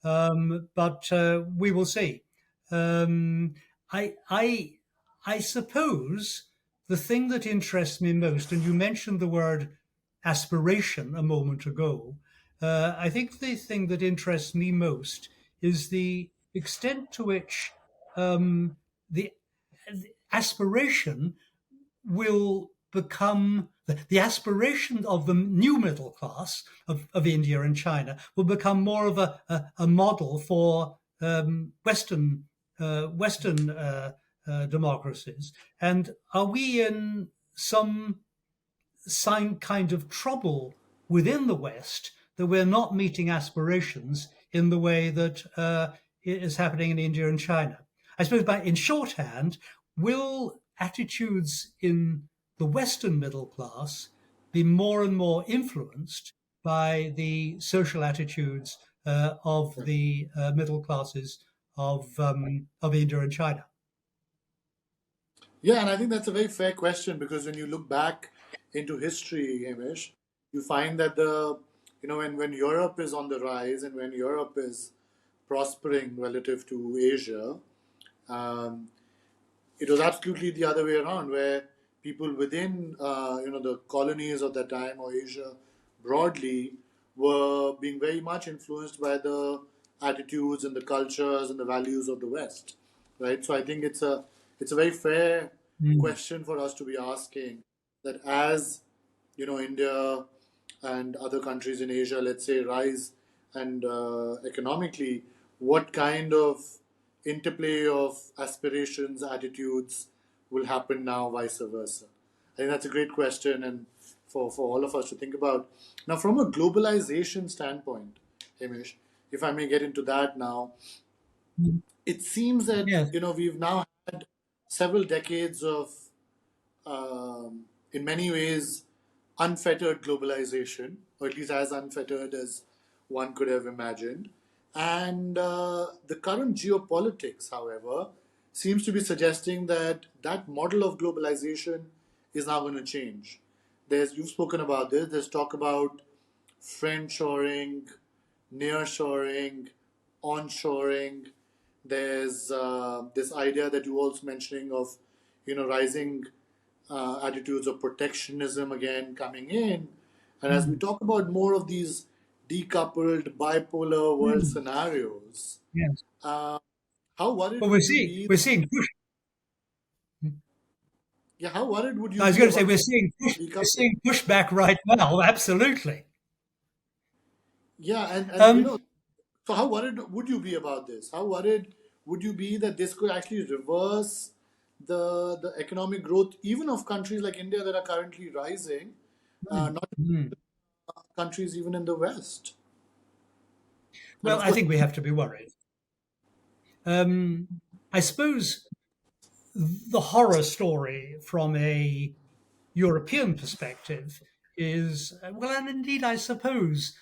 But we will see. Um, I, I, I suppose the thing that interests me most, and you mentioned the word aspiration a moment ago, I think the thing that interests me most is the extent to which the aspiration will become the aspiration of the new middle class of India and China will become more of a model for Western democracies. And are we in some kind of trouble within the West that we're not meeting aspirations in the way that is happening in India and China? I suppose, in shorthand, will attitudes in the Western middle class be more and more influenced by the social attitudes of the middle classes of India and China? Yeah, and I think that's a very fair question because when you look back into history, Hamish, you find that when Europe is on the rise and when Europe is prospering relative to Asia, um, it was absolutely the other way around, where people within the colonies of that time or Asia broadly were being very much influenced by the attitudes and the cultures and the values of the West, right? So I think it's a very fair Mm. question for us to be asking that as India and other countries in Asia, let's say, rise and economically, what kind of interplay of aspirations, attitudes will happen now, vice versa? I think that's a great question, and for all of us to think about. Now, from a globalization standpoint, Hamish, if I may get into that now, it seems that Yes. we've now had several decades of, in many ways, unfettered globalization, or at least as unfettered as one could have imagined. And the current geopolitics, however, seems to be suggesting that that model of globalization is now going to change. You've spoken about this. There's talk about friendshoring, nearshoring, onshoring. There's this idea that you were also mentioning of, rising attitudes of protectionism again coming in. And as we Mm. talk about more of these decoupled bipolar world Mm. scenarios, Yes. uh, how worried Well, we're would you seeing be? we're seeing Yeah, how worried would you I was be going to say about this we're decoupling? seeing pushback right now. Absolutely. Yeah, and Um, so how worried would you be about this? How worried would you be that this could actually reverse the economic growth even of countries like India that are currently rising, not mm. countries even in the West? And Well, of I course, think we have to be worried. Um, I suppose the horror story from a European perspective is, well, and indeed, I suppose,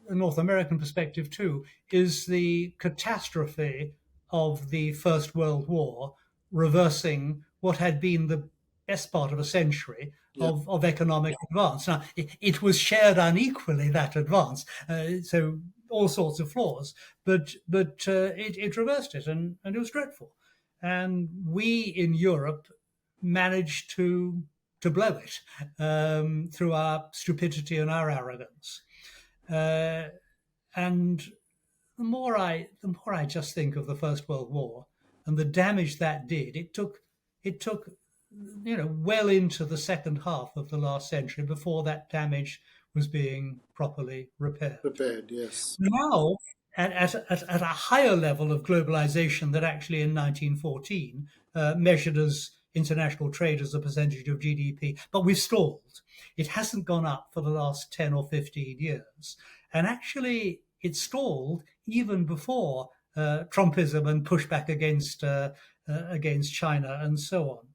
a North American perspective too, is the catastrophe of the First World War reversing what had been the best part of a century Yeah. of economic advance. Now, it was shared unequally, that advance, so all sorts of flaws, but it reversed it, and it was dreadful. And we in Europe managed to blow it through our stupidity and our arrogance. Uh, and the more I just think of the First World War and the damage that did, it took well into the second half of the last century before that damage was being properly repaired. Prepared, yes. Now, at a higher level of globalization that actually in 1914 measured as international trade as a percentage of GDP, but we've stalled. It hasn't gone up for the last 10 or 15 years. And actually, it stalled even before Trumpism and pushback against China and so on.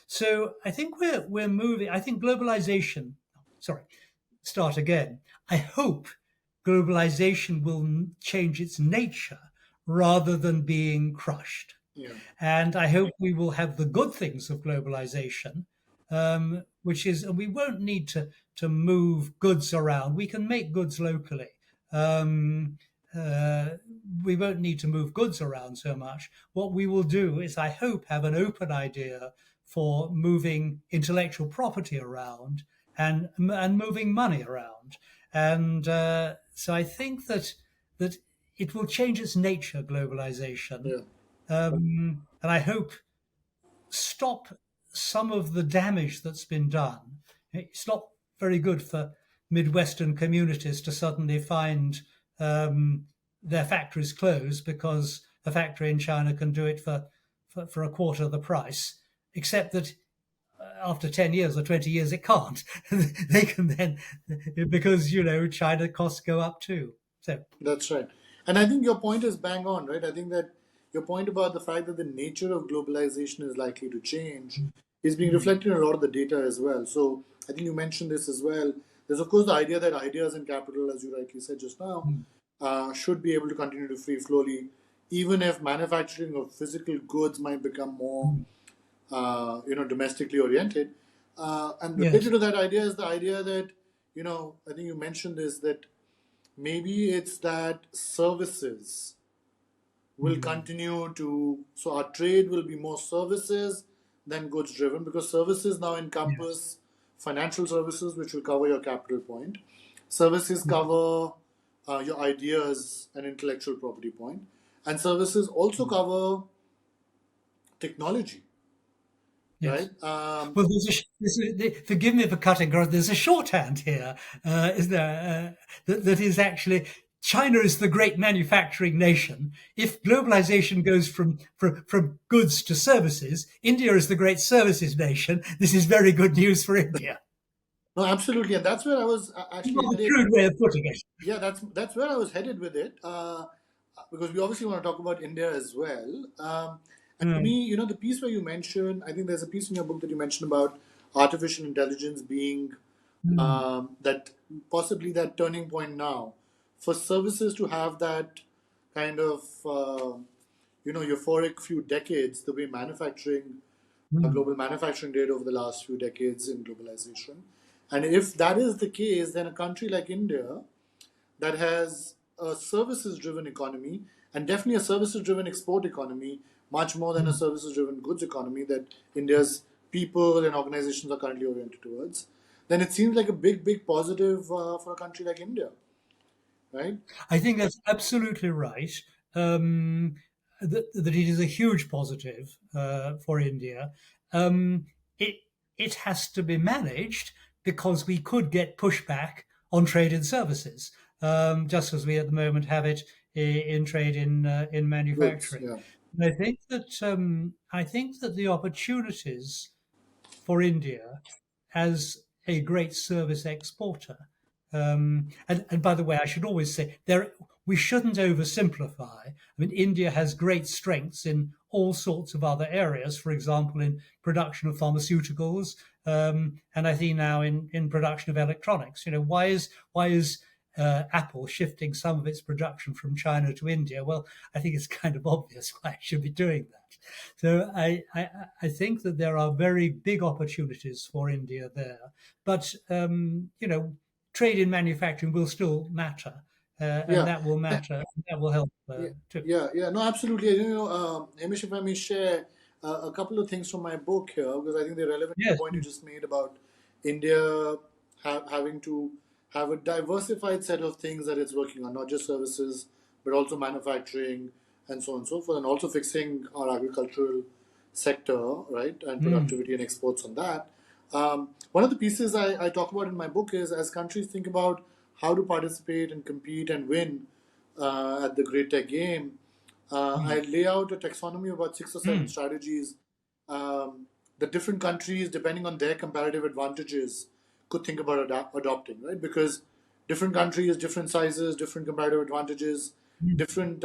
So I think we're moving. I think globalization. Sorry, start again. I hope globalization will change its nature rather than being crushed. Yeah. And I hope we will have the good things of globalization, which is, and we won't need to move goods around. We can make goods locally. Um, we won't need to move goods around so much. What we will do is, I hope, have an open idea for moving intellectual property around and moving money around. And so I think that it will change its nature, globalization, Yeah. and I hope stop some of the damage that's been done. It's not very good for Midwestern communities to suddenly find their factories closed because a factory in China can do it for a quarter of the price, except that after 10 years or 20 years, it can't. They can then, because, China costs go up too. So That's right. And I think your point is bang on, right? I think that your point about the fact that the nature of globalization is likely to change is being reflected in a lot of the data as well. So I think you mentioned this as well. There's, of course, the idea that ideas and capital, as you rightly said just now, should be able to continue to free flowly, even if manufacturing of physical goods might become more, domestically oriented. And yes. related to that idea is the idea that, I think you mentioned this, that maybe it's that services will continue to, so our trade will be more services than goods driven, because services now Yes. encompass financial services, which will cover your capital point. Services cover your ideas and intellectual property point. And services also cover technology, Yes. right? Well, forgive me for cutting across. There's a shorthand here, is there? That is actually, China is the great manufacturing nation. If globalization goes from goods to services, India is the great services nation. This is very good news for India. No, absolutely. And that's where I was actually Not a headed. crude way of putting it. Yeah, that's where I was headed with it, because we obviously want to talk about India as well. And for Mm, me, the piece where you mentioned, I think there's a piece in your book that you mentioned about artificial intelligence being mm, that possibly that turning point now for services to have that kind of euphoric few decades, the way manufacturing, mm, global manufacturing did over the last few decades in globalization. And if that is the case, then a country like India that has a services driven economy, and definitely a services driven export economy, much more than a mm. services driven goods economy that India's people and organizations are currently oriented towards, then it seems like a big positive for a country like India, right? I think that's absolutely right. Um, that it is a huge positive for India. Um, it it has to be managed because we could get pushback on trade in services, just as we at the moment have it in trade in Goods, manufacturing. yeah. And I think that the opportunities for India as a great service exporter. And by the way, I should always say we shouldn't oversimplify. I mean, India has great strengths in all sorts of other areas, for example, in production of pharmaceuticals, and I think now in production of electronics. Why is Apple shifting some of its production from China to India? Well, I think it's kind of obvious why it should be doing that. So I think that there are very big opportunities for India there, but trade in manufacturing will still matter, and Yeah. that will Eh, matter. That will help Yeah, too. yeah. No, absolutely. Hamish, if I may share a couple of things from my book here, because I think they're relevant to the Yes. point you just made about India having to have a diversified set of things that it's working on, not just services, but also manufacturing and so on and so forth, and also fixing our agricultural sector, right, and Mm. productivity and exports on that. One of the pieces I talk about in my book is as countries think about how to participate and compete and win at the Great Tech Game, I Mm. lay out a taxonomy of about 6 or 7 Mm. strategies that different countries, depending on their comparative advantages, could think about adopting, right? Because different countries, different sizes, different comparative advantages, Mm. different,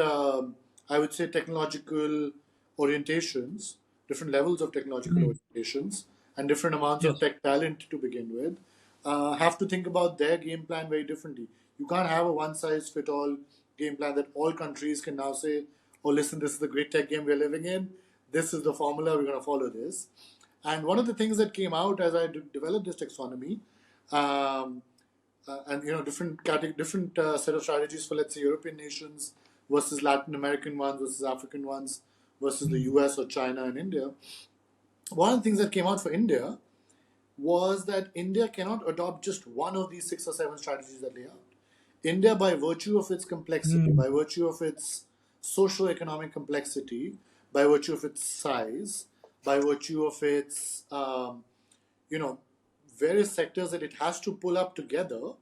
I would say, technological orientations, different levels of technological Mm. orientations, and different amounts of Yes. tech talent to begin with, have to think about their game plan very differently. You can't have a one size fit all game plan that all countries can now say, oh, listen, this is the great tech game we're living in. This is the formula, we're going to follow this. And one of the things that came out as I developed this taxonomy, um, and different set of strategies for, let's say, European nations versus Latin American ones versus African ones versus the Mm. US or China and India. One of the things that came out for India was that India cannot adopt just one of these 6 or 7 strategies that lay out. India, by virtue of its complexity, Mm. by virtue of its socio-economic complexity, by virtue of its size, by virtue of its you know various sectors that it has to pull up together,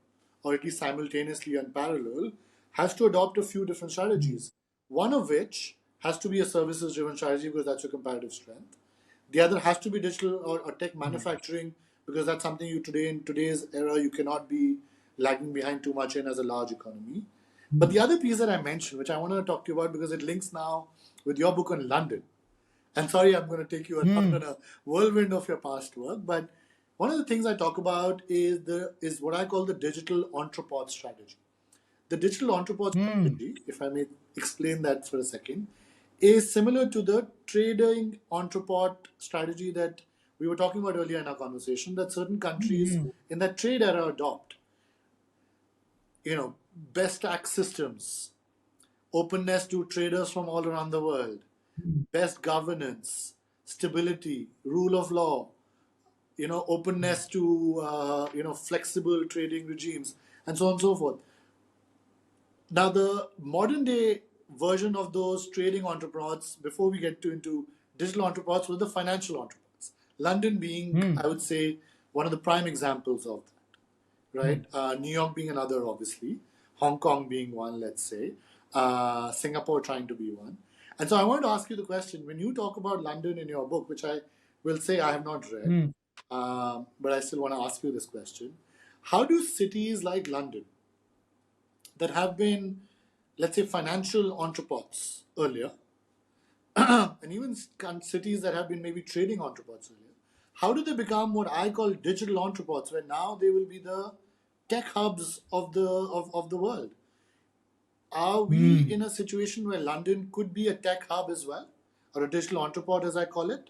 or at least simultaneously and parallel, has to adopt a few different Mm. strategies. One of which has to be a services-driven strategy because that's your comparative strength. The other has to be digital or tech Mm. manufacturing because that's something you today in today's era you cannot be lagging behind too much in as a large economy. But the Mm. other piece that I mentioned, which I want to talk to you about because it links now with your book on London. And sorry, I'm going to take you along Mm. on a whirlwind of your past work, but one of the things I talk about is what I call the digital entrepot strategy. The digital entrepot Mm. strategy, if I may explain that for a second, is similar to the trading entrepot strategy that we were talking about earlier in our conversation that certain countries Mm. in that trade era adopt. Best tax systems, openness to traders from all around the world, Mm. best governance, stability, rule of law, openness to flexible trading regimes, and so on and so forth. Now, the modern day version of those trading entrepreneurs, before we get into digital entrepreneurs, were the financial entrepreneurs. London being, Mm. I would say, one of the prime examples of that, right? Mm. New York being another, obviously. Hong Kong being one, let's say. Singapore trying to be one. And so I wanted to ask you the question when you talk about London in your book, which I will say I have not read, Mm. but I still want to ask you this question. How do cities like London, that have been, let's say, financial entrepreneurs earlier, and even cities that have been maybe trading entrepreneurs earlier, how do they become what I call digital entrepreneurs, where now they will be the tech hubs of the world? Are we Mm. in a situation where London could be a tech hub as well, or a digital entrepot, as I call it?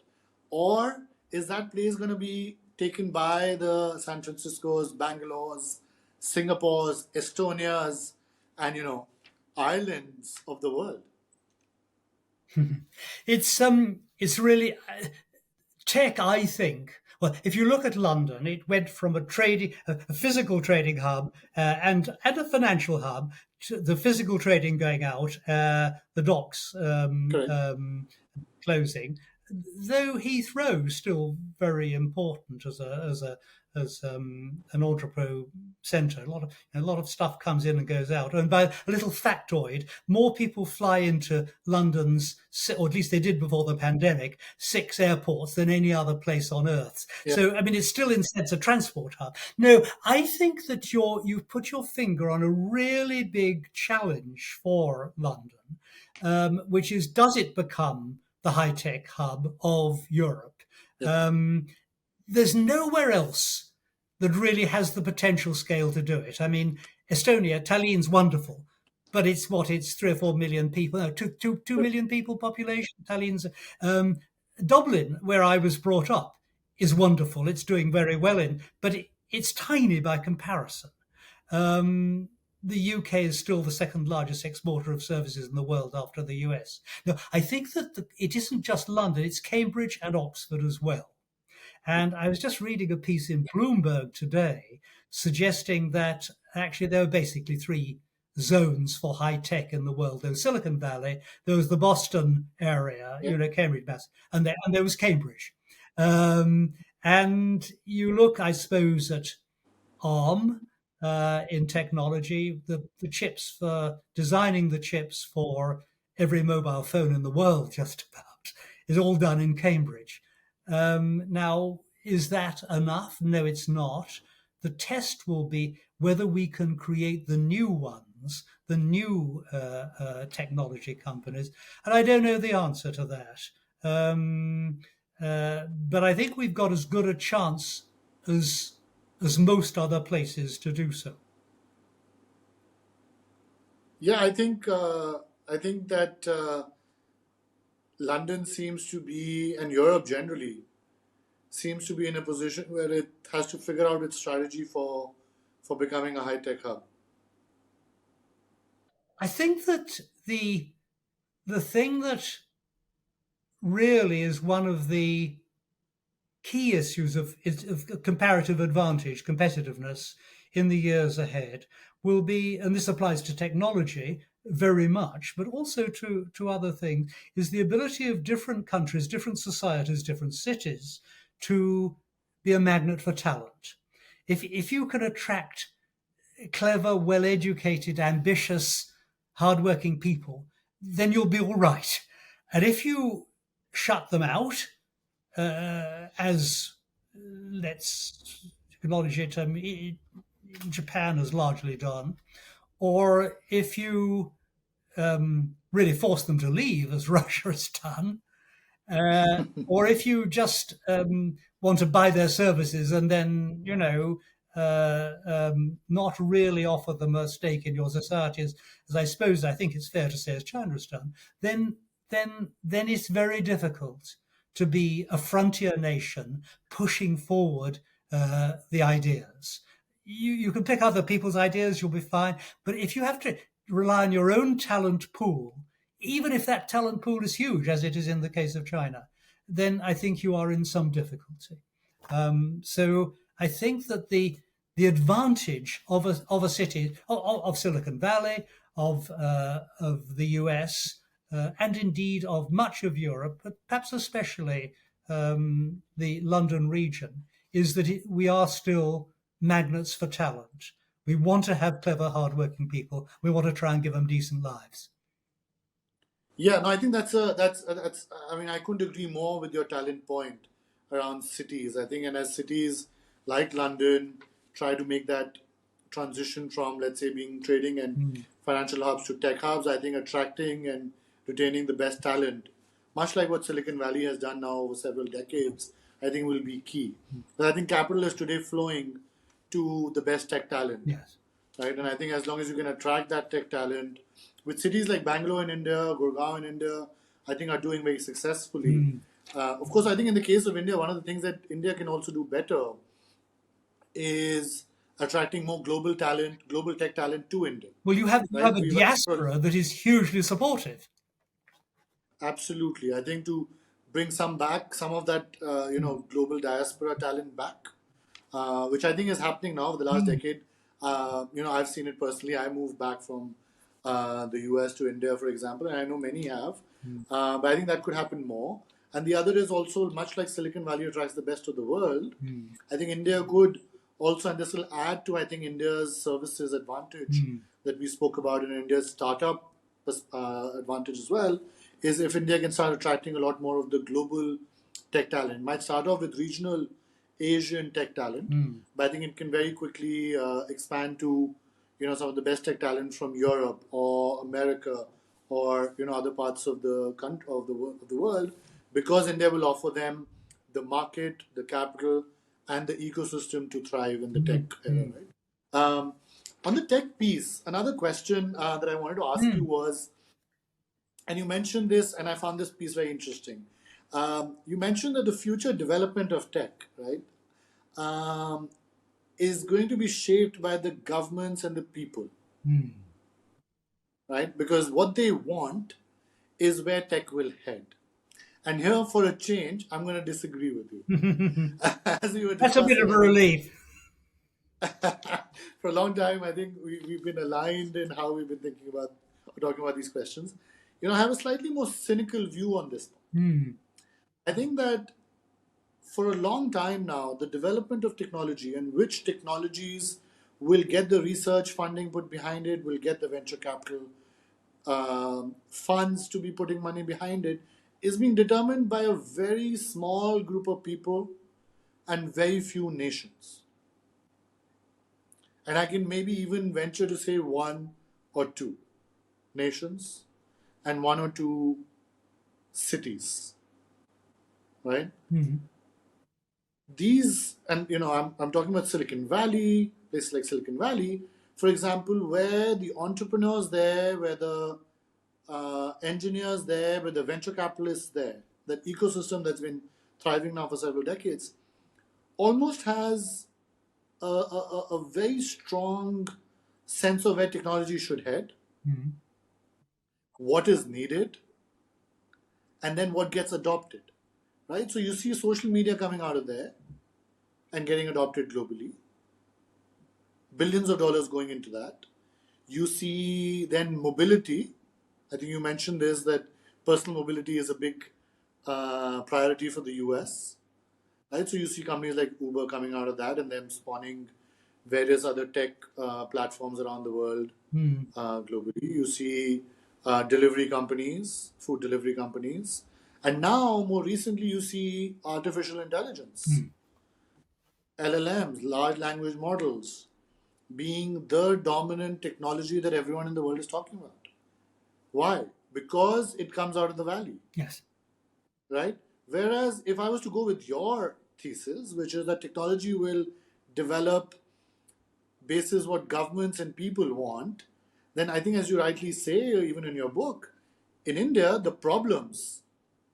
Or is that place going to be taken by the San Francisco's, Bangalore's, Singapore's, Estonia's, and islands of the world? It's really tech, I think. Well, if you look at London, it went from a physical trading hub, and a financial hub, to the physical trading going out, the docks Correct. closing. Though Heathrow is still very important as an entrepot centre. A lot of stuff comes in and goes out. And by a little factoid, more people fly into London's, or at least they did before the pandemic, 6 airports than any other place on earth. Yeah. So I mean, it's still in a sense a transport hub. No, I think that you've put your finger on a really big challenge for London, which is, does it become the high-tech hub of Europe. Yep. There's nowhere else that really has the potential scale to do it. I mean, Estonia, Tallinn's wonderful, but it's 3 or 4 million people, no, 2 million people population. Tallinn's, Dublin, where I was brought up, is wonderful. It's doing very well but it's tiny by comparison. The UK is still the second largest exporter of services in the world after the US. Now, I think that it isn't just London, it's Cambridge and Oxford as well. And I was just reading a piece in Bloomberg today suggesting that actually there are basically three zones for high tech in the world. There was Silicon Valley, there was the Boston area, Cambridge, Mass, and there was Cambridge. And you look, I suppose, at ARM in technology, the chips for designing the chips for every mobile phone in the world, just about, is all done in Cambridge. Now, is that enough? No, it's not. The test will be whether we can create the new ones, the new technology companies. And I don't know the answer to that. But I think we've got as good a chance as most other places to do so. Yeah, I think that London seems to be, and Europe generally, seems to be in a position where it has to figure out its strategy for becoming a high tech hub. I think that the thing that really is one of the key issues of comparative advantage, competitiveness in the years ahead will be, and this applies to technology very much, but also to other things, is the ability of different countries, different societies, different cities to be a magnet for talent. If you can attract clever, well-educated, ambitious, hardworking people, then you'll be all right. And if you shut them out, as let's acknowledge it, Japan has largely done, or if you really force them to leave, as Russia has done, or if you just want to buy their services and then, not really offer them a stake in your society, as I think it's fair to say, as China has done, then it's very difficult to be a frontier nation pushing forward the ideas. You can pick other people's ideas, you'll be fine. But if you have to rely on your own talent pool, even if that talent pool is huge, as it is in the case of China, then I think you are in some difficulty. So I think that the advantage of a city of Silicon Valley, of the US, and indeed of much of Europe, but perhaps especially the London region, is that we are still magnets for talent. We want to have clever, hardworking people. We want to try and give them decent lives. Yeah, no, I think that's. I mean, I couldn't agree more with your talent point around cities. I think, and as cities like London try to make that transition from, let's say, being trading and financial hubs to tech hubs, I think attracting and retaining the best talent, much like what Silicon Valley has done now over several decades, I think will be key. But I think capital is today flowing to the best tech talent. Yes. Right? And I think as long as you can attract that tech talent, with cities like Bangalore in India, Gurgaon in India, I think are doing very successfully. Of course, I think in the case of India, one of the things that India can also do better is attracting more global talent, global tech talent to India. Well, you have Right? a diaspora that is hugely supportive. Absolutely. I think to bring some of that, global diaspora talent back, which I think is happening now over the last decade. I've seen it personally. I moved back from the US to India, for example, and I know many have. But I think that could happen more. And the other is also, much like Silicon Valley attracts the best of the world, I think India could also, and this will add to, I think, India's services advantage that we spoke about in India's startup advantage as well, is if India can start attracting a lot more of the global tech talent. Might start off with regional Asian tech talent, but I think it can very quickly expand to, some of the best tech talent from Europe or America or other parts of the country of the world, because India will offer them the market, the capital, and the ecosystem to thrive in the tech era, Mm. right? On the tech piece, another question that I wanted to ask you Mm. was, and you mentioned this, and I found this piece very interesting. You mentioned that the future development of tech, right, um, is going to be shaped by the governments and the people, Mm. right? Because what they want is where tech will head. And here, for a change, I'm going to disagree with you. As we were That's a bit of discussing, a I think relief. for a long time, I think we've been aligned in how we've been thinking about or talking about these questions. I have a slightly more cynical view on this. Mm. I think that for a long time now, the development of technology and which technologies will get the research funding put behind it, will get the venture capital funds to be putting money behind it, is being determined by a very small group of people and very few nations. And I can maybe even venture to say one or two nations and one or two cities, right? Mm. These, and I'm talking about Silicon Valley, places like Silicon Valley, for example, where the entrepreneurs there, where the engineers there, where the venture capitalists there, that ecosystem that's been thriving now for several decades, almost has a very strong sense of where technology should head, Mm. what is needed, and then what gets adopted, right? So you see social media coming out of there and getting adopted globally, billions of dollars going into that. You see then mobility. I think you mentioned this, that personal mobility is a big priority for the US, right? So you see companies like Uber coming out of that and then spawning various other tech platforms around the world Mm. globally. You see delivery companies, food delivery companies, and now more recently you see artificial intelligence, Mm. LLMs, large language models, being the dominant technology that everyone in the world is talking about. Why? Because it comes out of the valley, Yes. right? Whereas if I was to go with your thesis, which is that technology will develop basis what governments and people want, then I think, as you rightly say, even in your book, in India, the problems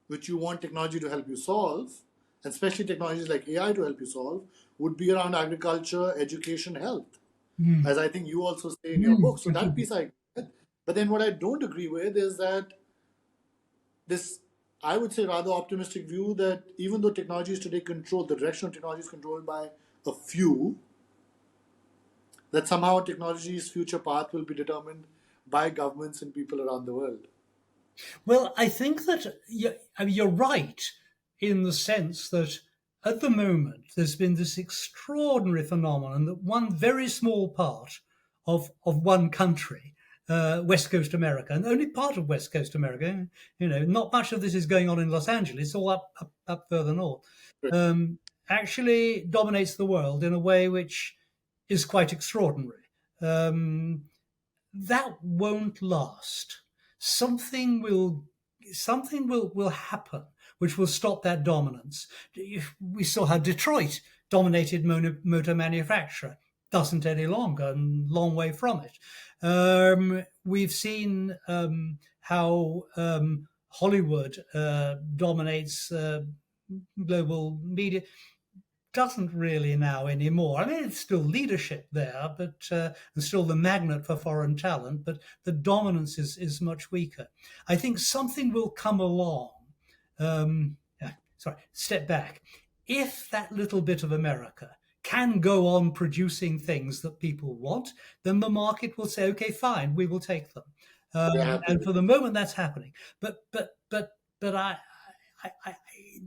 which you want technology to help you solve, and especially technologies like AI to help you solve, would be around agriculture, education, health, Mm. as I think you also say in your book. So that Mm. piece I agree with. But then what I don't agree with is that this, I would say, rather optimistic view that even though technology is today controlled, the direction of technology is controlled by a few, that somehow technology's future path will be determined by governments and people around the world. Well, I think that you're right in the sense that at the moment there's been this extraordinary phenomenon that one very small part of one country, West Coast America, and only part of West Coast America, not much of this is going on in Los Angeles, all up further north, um, actually dominates the world in a way which is quite extraordinary. Um, that won't last. Something will something will happen which will stop that dominance. We saw how Detroit dominated motor manufacture. Doesn't any longer, and long way from it. We've seen how Hollywood dominates global media, doesn't really now anymore. I mean, it's still leadership there, but and still the magnet for foreign talent, but the dominance is much weaker. I think something will come along. Sorry, step back. If that little bit of America can go on producing things that people want, then the market will say, "Okay, fine, we will take them." They're happy And with for the moment, that's happening. But I,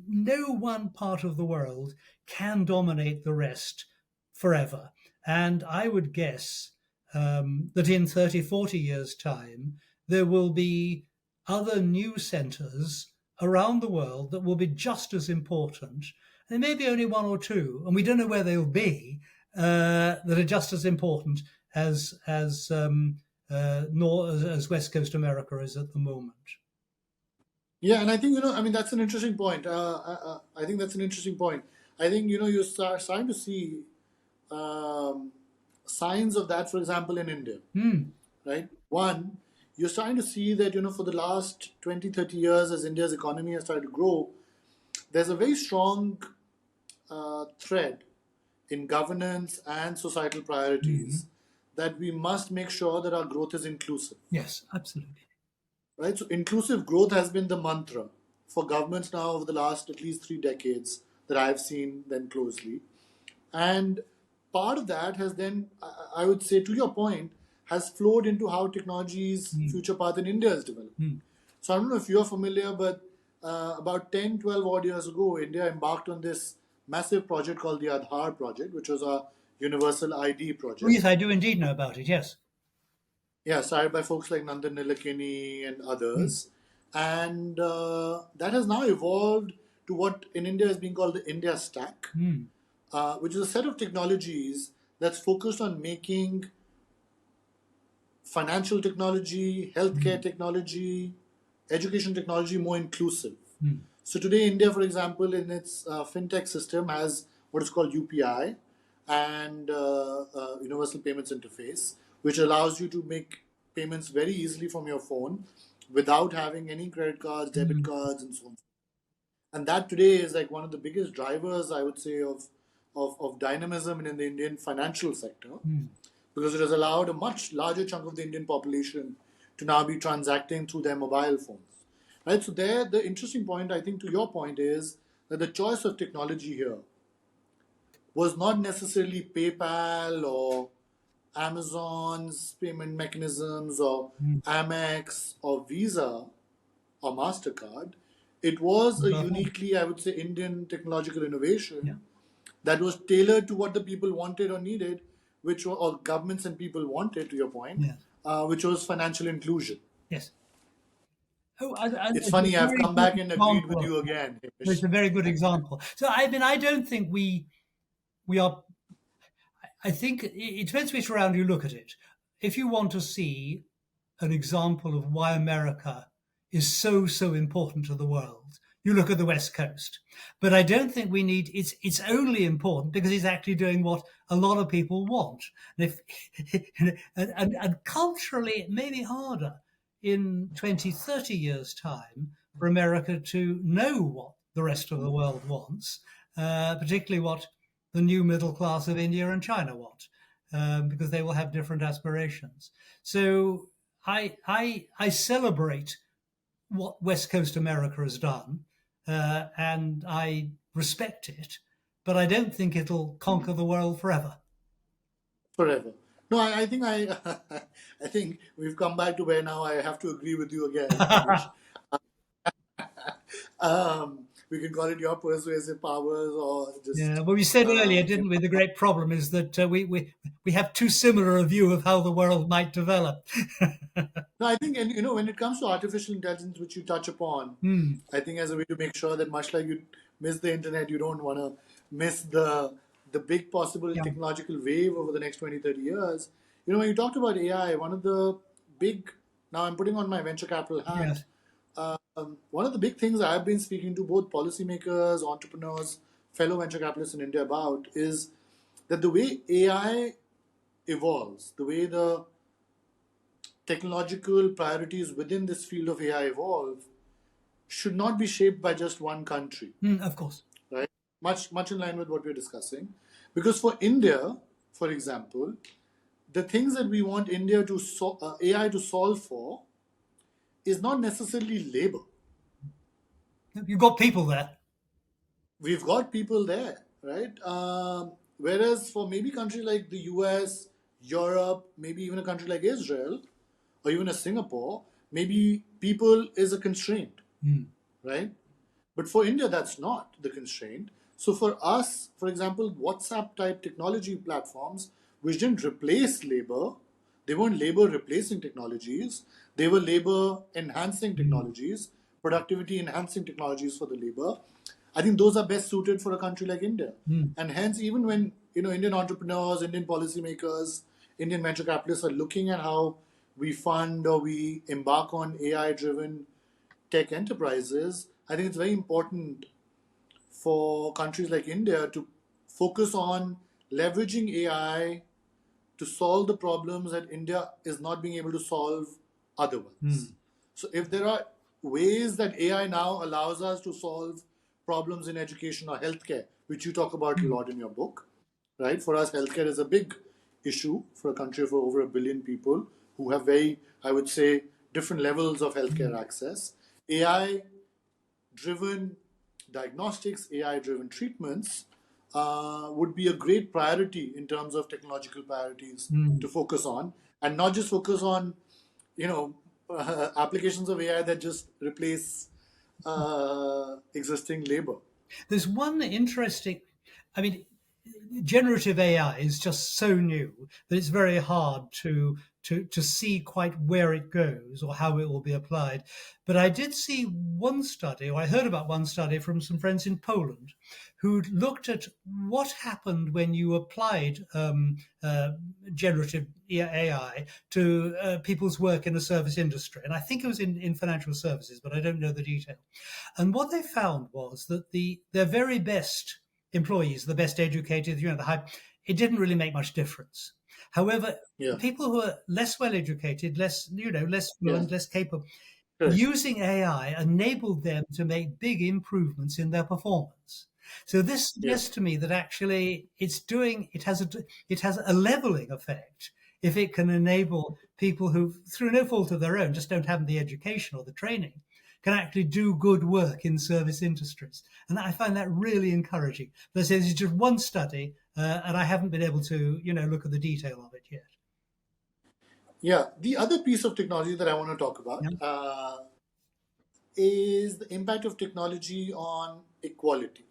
no one part of the world can dominate the rest forever. And I would guess that in 30, 40 years' time, there will be other new centers around the world that will be just as important. There may be only one or two, and we don't know where they'll be, that are just as important as nor as West Coast America is at the moment. Yeah, and I think, I mean, that's an interesting point. I think that's an interesting point. I think, you're starting to see um, signs of that, for example, in India, right? One, you're starting to see that, for the last 20, 30 years, as India's economy has started to grow, there's a very strong thread in governance and societal priorities that we must make sure that our growth is inclusive. Yes, absolutely. Right? So inclusive growth has been the mantra for governments now over the last at least 3 decades that I've seen them closely. And part of that has then, I would say, to your point, has flowed into how technology's future path in India is developed. So I don't know if you're familiar, but about 10, 12 odd years ago, India embarked on this massive project called the Aadhaar project, which was a universal ID Oh, project. yes, I do indeed know about it, yes. Yeah, started by folks like Nandan Nilekani and others. And that has now evolved to what in India is being called the India Stack, which is a set of technologies that's focused on making financial technology, healthcare technology, education technology more inclusive. So today, India, for example, in its fintech system has what is called UPI and Universal Payments Interface, which allows you to make payments very easily from your phone without having any credit cards, debit cards, and so on. And that today is like one of the biggest drivers, I would say, of dynamism in the Indian financial sector, because it has allowed a much larger chunk of the Indian population to now be transacting through their mobile phones. Right? So there, the interesting point, I think, to your point is that the choice of technology here was not necessarily PayPal or Amazon's payment mechanisms or Amex or Visa or MasterCard. It was a uniquely, I would say, Indian technological innovation that was tailored to what the people wanted or needed, which were, or governments and people wanted, to your point, which was financial inclusion. Yes. Oh, It's it's a funny, I've very come good back and agreed with example. you again, It's Hamish. a very good example. So, I mean, I don't think we are. I think it depends which round you look at it. If you want to see an example of why America is so important to the world, you look at the West Coast. But I don't think we need it's only important because it's actually doing what a lot of people want. And if and culturally it may be harder in 20, 30 years' time for America to know what the rest of the world wants, particularly what the new middle class of India and China want, because they will have different aspirations. So I celebrate what West Coast America has done, and I respect it, but I don't think it'll conquer the world forever. Forever. No, I think I think we've come back to where now I have to agree with you again, Hamish. We can call it your persuasive powers or Yeah, just well, we said earlier, you didn't we? The great problem is that we have too similar a view of how the world might develop. No, I think, and when it comes to artificial intelligence, which you touch upon, I think as a way to make sure that much like you miss the internet, you don't want to miss the big possible Yeah. technological wave over the next 20, 30 years. When you talked about AI, one of the big, now I'm putting on my venture capital hat, Yes. one of the big things I've been speaking to both policymakers, entrepreneurs, fellow venture capitalists in India about is that the way AI evolves, the way the technological priorities within this field of AI evolve should not be shaped by just one country, Of course. right? Much in line with what we're discussing. Because for India, for example, the things that we want India to AI to solve for is not necessarily labor. You've got people there. We've got people there, right? Whereas for maybe countries like the US, Europe, maybe even a country like Israel, or even a Singapore, maybe people is a constraint, right? But for India, that's not the constraint. So for us, for example, WhatsApp type technology platforms, which didn't replace labor, they weren't labor replacing technologies, they were labor enhancing technologies, productivity enhancing technologies for the labor. I think those are best suited for a country like India. And hence, even when Indian entrepreneurs, Indian policymakers, Indian venture capitalists are looking at how we fund or we embark on AI driven tech enterprises, I think it's very important for countries like India to focus on leveraging AI to solve the problems that India is not being able to solve otherwise. So, if there are ways that AI now allows us to solve problems in education or healthcare, which you talk about a lot in your book, right? For us, healthcare is a big issue for a country of over 1 billion people who have very, I would say, different levels of healthcare access. AI driven diagnostics, AI driven treatments would be a great priority in terms of technological priorities to focus on, and not just focus on, applications of AI that just replace existing labor. There's one interesting, I mean, generative AI is just so new that it's very hard to see quite where it goes or how it will be applied. But I did see one study, or I heard about one study from some friends in Poland, who looked at what happened when you applied generative AI to people's work in the service industry. And I think it was in financial services, but I don't know the detail. And what they found was that their very best employees, the best educated, it didn't really make much difference. However, Yeah, people who are less well educated, less yeah, fluent, less capable, correct. using AI enabled them to make big improvements in their performance. So this Yeah, suggests to me that actually it has a leveling effect if it can enable people who, through no fault of their own, just don't have the education or the training, can actually do good work in service industries. And I find that really encouraging. But I say this is just one study, and I haven't been able to, look at the detail of it yet. yeah. The other piece of technology that I want to talk Yeah. about is the impact of technology on equality,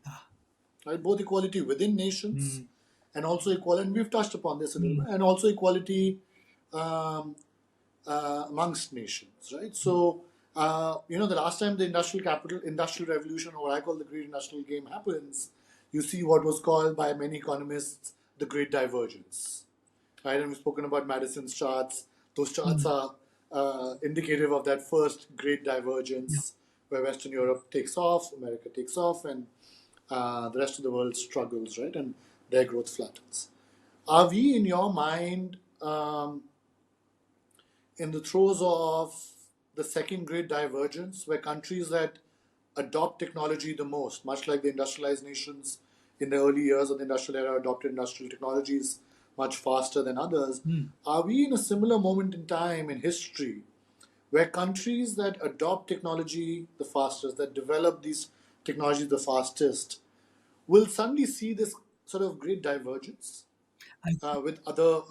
right? Both equality within nations Mm. and also equality, and we've touched upon this a little Mm. bit, and also equality um, amongst nations, right? So, the last time the industrial revolution, or what I call the Great Industrial Game, happens, you see what was called by many economists the Great Divergence, right? And we've spoken about Madison's charts. Those charts Mm. are indicative of that first Great Yeah. Divergence, where Western Europe takes off, America takes off, and the rest of the world struggles, right? And their growth flattens. Are we, in your mind, in the throes of the second great divergence, where countries that adopt technology the most, much like the industrialized nations in the early years of the industrial era adopted industrial technologies much faster than others, Mm. are we in a similar moment in time in history where countries that adopt technology the fastest, that develop these technologies the fastest, will suddenly see this sort of great divergence I, with other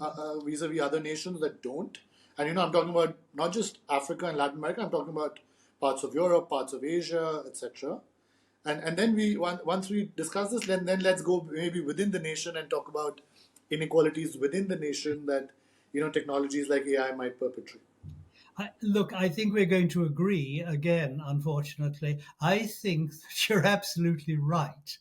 vis-a-vis other nations that don't. And I'm talking about not just Africa and Latin America. I'm talking about parts of Europe, parts of Asia, etc. And then once we discuss this, then let's go maybe within the nation and talk about inequalities within the nation that technologies like AI might perpetrate. Look, I think we're going to agree again, unfortunately. I think that you're absolutely right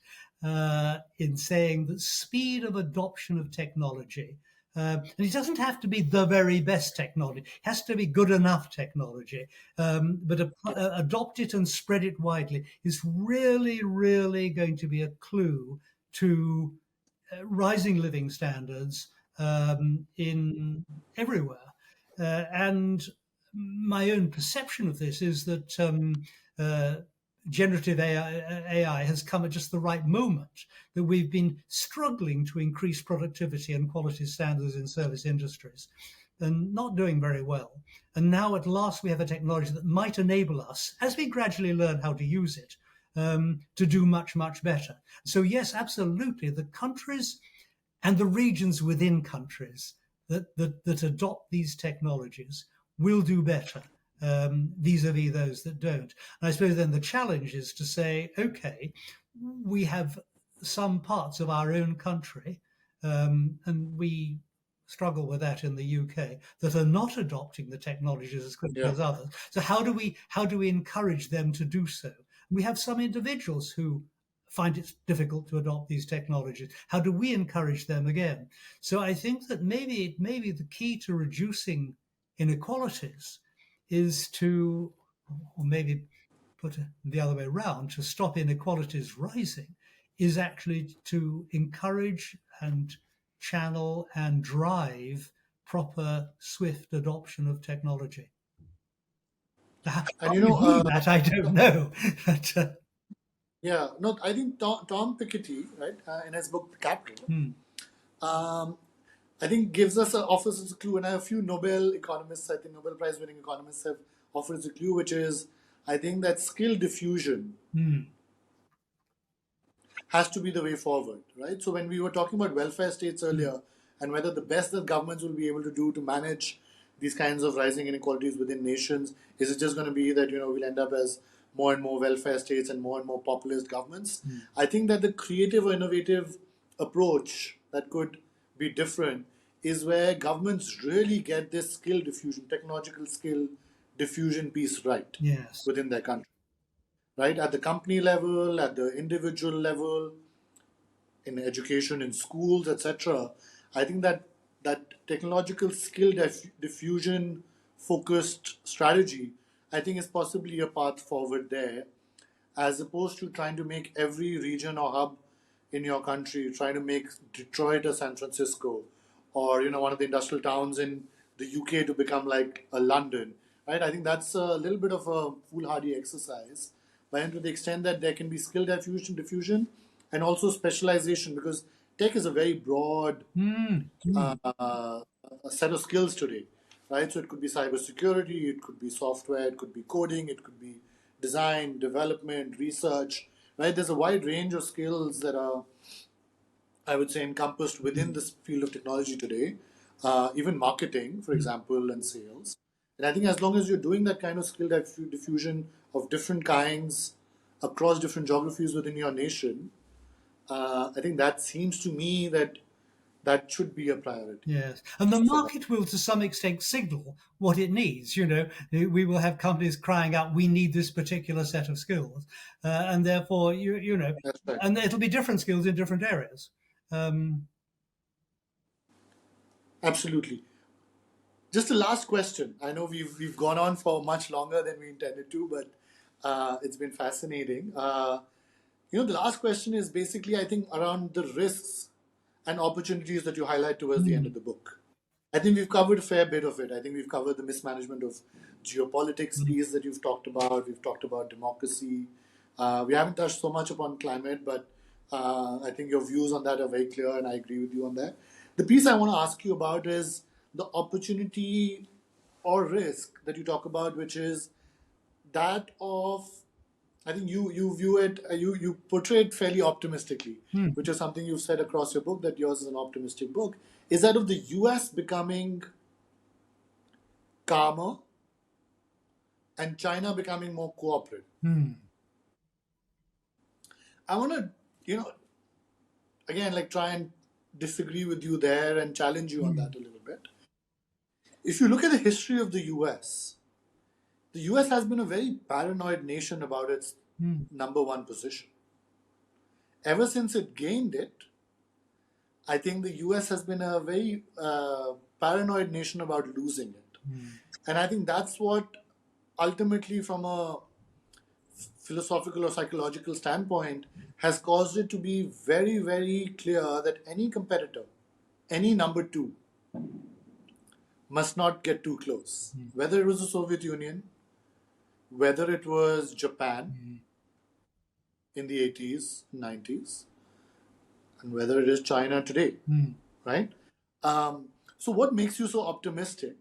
in saying that speed of adoption of technology, and it doesn't have to be the very best technology, it has to be good enough technology, but adopt it and spread it widely is really, really going to be a clue to rising living standards in everywhere. And my own perception of this is that uh, generative AI has come at just the right moment, that we've been struggling to increase productivity and quality standards in service industries and not doing very well. And now at last we have a technology that might enable us, as we gradually learn how to use it, to do much, much better. So yes, absolutely, the countries and the regions within countries that adopt these technologies will do better vis-a-vis those that don't. And I suppose then the challenge is to say, okay, we have some parts of our own country, and we struggle with that in the UK, that are not adopting the technologies as quickly Yeah, as others. So how do we encourage them to do so? We have some individuals who find it difficult to adopt these technologies. How do we encourage them again? So I think that maybe the key to reducing inequalities is to, or maybe put it the other way around, to stop inequalities rising is actually to encourage and channel and drive proper, swift adoption of technology. How And you do that, I don't know. But, yeah, no, I think Tom Piketty, right, in his book Capital, um, I think offers us a clue, and a few Nobel economists, I think Nobel Prize winning economists have offered us a clue, which is I think that skill diffusion has to be the way forward, right? So when we were talking about welfare states earlier, and whether the best that governments will be able to do to manage these kinds of rising inequalities within nations, is it just going to be that we'll end up as more and more welfare states and more populist governments? I think that the creative or innovative approach that could be different is where governments really get this skill diffusion, technological skill diffusion piece right yes. within their country, right? At the company level, at the individual level, in education, in schools, etc. I think that technological skill diffusion focused strategy, I think, is possibly a path forward there, as opposed to trying to make every region or hub in your country, trying to make Detroit or San Francisco, or one of the industrial towns in the UK to become like a London, right? I think that's a little bit of a foolhardy exercise, but to the extent that there can be skill diffusion, and also specialization, because tech is a very broad set of skills today, right? So it could be cybersecurity, it could be software, it could be coding, it could be design, development, research, right? There's a wide range of skills that are, I would say, encompassed within this field of technology today, even marketing, for example, and sales. And I think as long as you're doing that kind of skill diffusion of different kinds across different geographies within your nation, I think that seems to me that should be a priority. Yes, and the market will, to some extent, signal what it needs. We will have companies crying out, "We need this particular set of skills," and therefore, That's right. and it'll be different skills in different areas. Absolutely. Just a last question. I know we've gone on for much longer than we intended to, but it's been fascinating. The last question is basically, I think, around the risks and opportunities that you highlight towards the end of the book. I think we've covered a fair bit of it. I think we've covered the mismanagement of geopolitics piece that you've talked about. We've talked about democracy. We haven't touched so much upon climate, but I think your views on that are very clear, and I agree with you on that. The piece I want to ask you about is the opportunity or risk that you talk about, which is that of, I think you view it, you portray it fairly optimistically, which is something you've said across your book, that yours is an optimistic book, is that of the US becoming calmer and China becoming more cooperative. I want to, again, like try and disagree with you there and challenge you on that a little bit. If you look at the history of the US has been a very paranoid nation about its number one position. Ever since it gained it, I think the US has been a very paranoid nation about losing it. And I think that's what ultimately, from a philosophical or psychological standpoint, has caused it to be very, very clear that any competitor, any number two, must not get too close. Whether it was the Soviet Union, whether it was Japan in the 80s, 90s, and whether it is China today, right? So what makes you so optimistic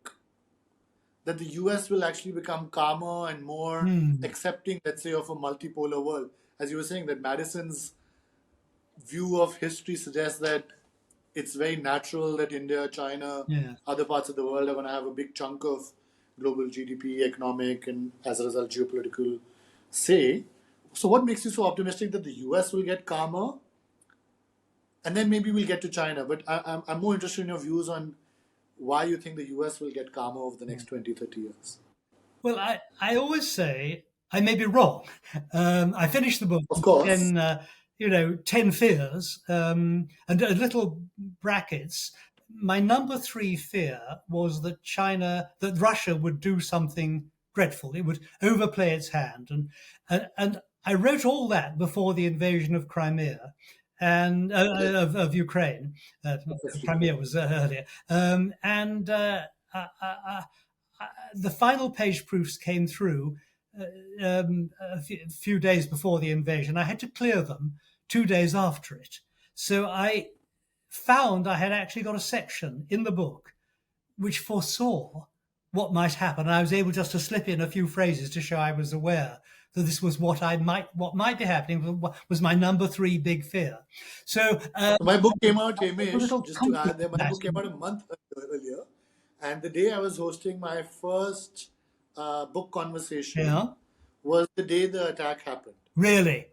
that the US will actually become calmer and more accepting, let's say, of a multipolar world? As you were saying, that Madison's view of history suggests that it's very natural that India, China, other parts of the world are going to have a big chunk of global GDP, economic, and as a result, geopolitical say. So what makes you so optimistic that the US will get calmer? And then maybe we'll get to China. But I'm more interested in your views on why you think the US will get calmer over the next 20, 30 years. Well, I always say I may be wrong. I finished the book Of course. in 10 fears and little brackets. my number three fear was that Russia would do something dreadful. It would overplay its hand, and I wrote all that before the invasion of Crimea and of Ukraine. Crimea was earlier, and the final page proofs came through a few days before the invasion. I had to clear them 2 days after it. So I found I had actually got a section in the book which foresaw what might happen. I was able just to slip in a few phrases to show I was aware that this was what might be happening, was my number three big fear. So my book came out, Hamish, little just to add comfort there, my in book came out a month earlier. And the day I was hosting my first book conversation Yeah, was the day the attack happened. really.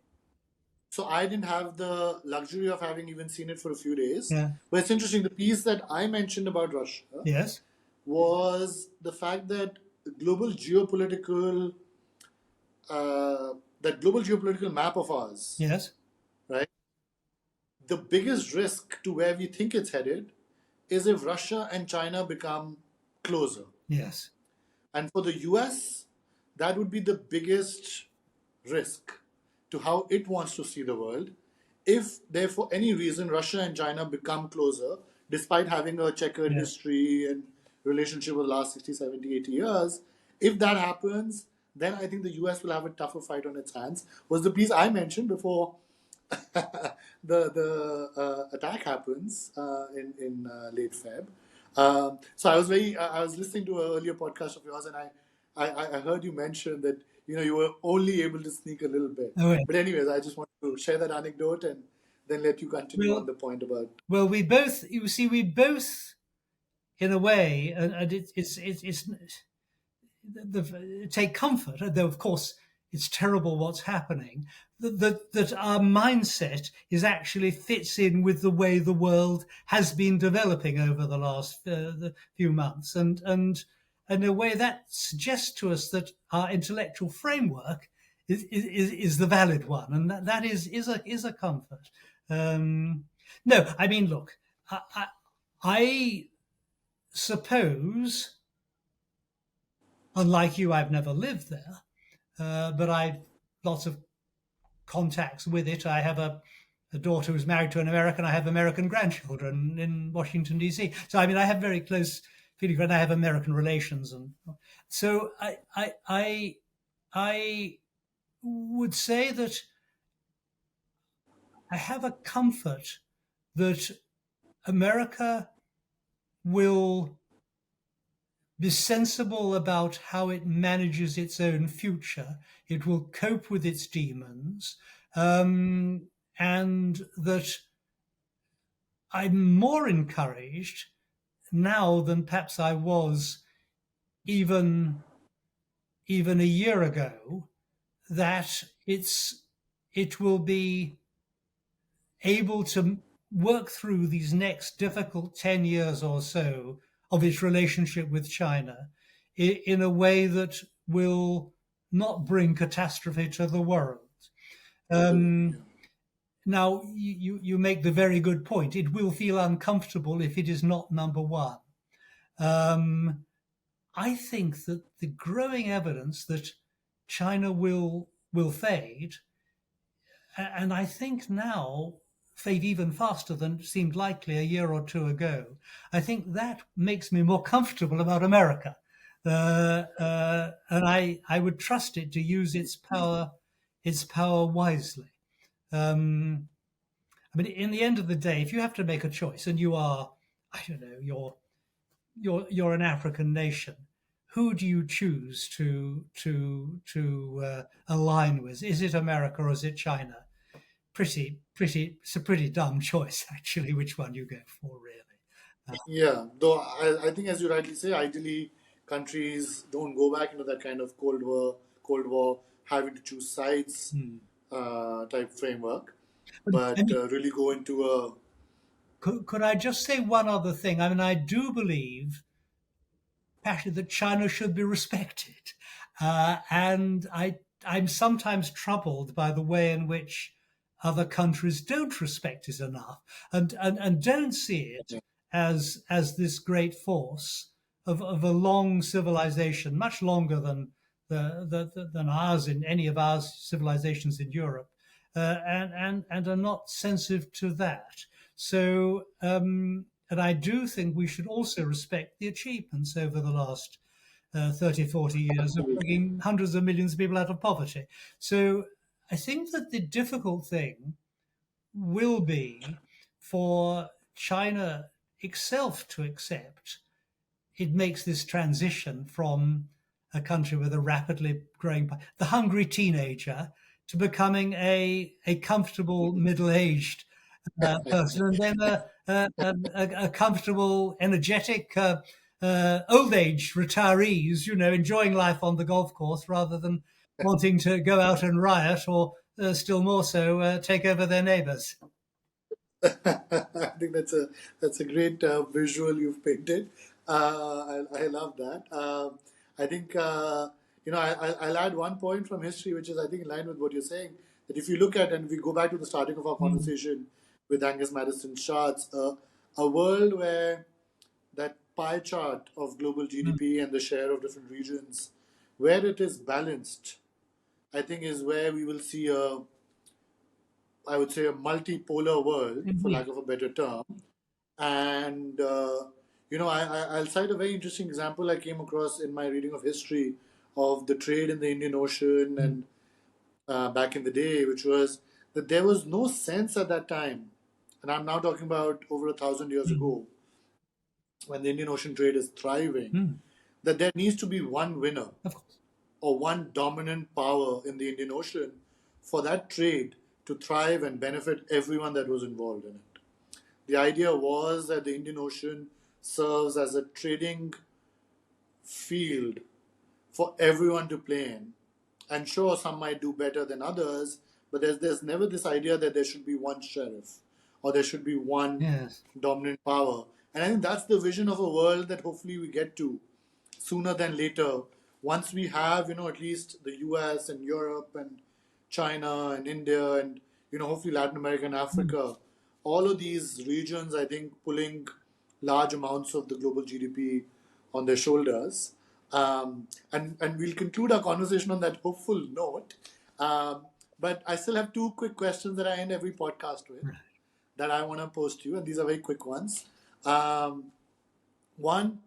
So I didn't have the luxury of having even seen it for a few days. Yeah. But it's interesting, the piece that I mentioned about Russia Yes. was the fact that global geopolitical map of ours, Yes. right? The biggest risk to where we think it's headed is if Russia and China become closer. Yes. And for the US, that would be the biggest risk to how it wants to see the world. If, there for any reason, Russia and China become closer, despite having a checkered history and relationship over the last 60, 70, 80 years, if that happens, then I think the US will have a tougher fight on its hands. Was the piece I mentioned before the attack happens in late Feb. So I was listening to an earlier podcast of yours, and I heard you mention that you were only able to sneak a little bit. Oh, yeah. But anyways, I just wanted to share that anecdote and then let you continue on the point about. Well, we both in a way, and it's take comfort, though of course it's terrible what's happening. That our mindset is actually fits in with the way the world has been developing over the last few months, and in a way that suggests to us that our intellectual framework is the valid one, and that is a comfort. No, I mean, look, I suppose, unlike you, I've never lived there, but I've lots of contacts with it. I have a daughter who's married to an American. I have American grandchildren in Washington, D.C. So, I mean, I have very close feelings, and I have American relations. And so I would say that I have a comfort that America will be sensible about how it manages its own future. It will cope with its demons, and that I'm more encouraged now than perhaps I was even a year ago, that it will be able to work through these next difficult 10 years or so of its relationship with China in a way that will not bring catastrophe to the world. Now, you make the very good point. It will feel uncomfortable if it is not number one. I think that the growing evidence that China will fade, and I think now fade even faster than seemed likely a year or two ago. I think that makes me more comfortable about America, and I would trust it to use its power wisely. I mean, in the end of the day, if you have to make a choice, and you are, I don't know, you're an African nation, who do you choose to align with? Is it America or is it China? It's a pretty dumb choice, actually, which one you go for, really. Yeah, though I think, as you rightly say, ideally countries don't go back into that kind of Cold War, having to choose sides type framework, but really go into a. Could I just say one other thing? I mean, I do believe, Pasha, that China should be respected, and I'm sometimes troubled by the way in which other countries don't respect it enough, and don't see it as this great force of a long civilization, much longer than ours in any of our civilizations in Europe, and are not sensitive to that. So, and I do think we should also respect the achievements over the last 30, 40 years of bringing hundreds of millions of people out of poverty. So I think that the difficult thing will be for China itself to accept it makes this transition from a country with a rapidly growing, the hungry teenager, to becoming a comfortable middle-aged person, and then a comfortable, energetic old age retirees, enjoying life on the golf course rather than wanting to go out and riot or still more so take over their neighbors. I think that's a great visual you've painted. I love that. I think I'll add one point from history, which is I think in line with what you're saying. That if you look at and we go back to the starting of our conversation with Angus Madison's charts, a world where that pie chart of global GDP and the share of different regions, where it is balanced, I think is where we will see I would say, a multipolar world, for lack of a better term. And, I'll cite a very interesting example I came across in my reading of history of the trade in the Indian Ocean and back in the day, which was that there was no sense at that time, and I'm now talking about over 1,000 years ago, when the Indian Ocean trade is thriving, that there needs to be one winner or one dominant power in the Indian Ocean for that trade to thrive and benefit everyone that was involved in it. The idea was that the Indian Ocean serves as a trading field for everyone to play in. And sure, some might do better than others, but there's never this idea that there should be one sheriff or there should be one dominant power. And I think that's the vision of a world that hopefully we get to sooner than later, once we have, at least the US and Europe and China and India and, hopefully Latin America and Africa, all of these regions, I think, pulling large amounts of the global GDP on their shoulders. And we'll conclude our conversation on that hopeful note. But I still have two quick questions that I end every podcast with that I want to pose to you, and these are very quick ones. One,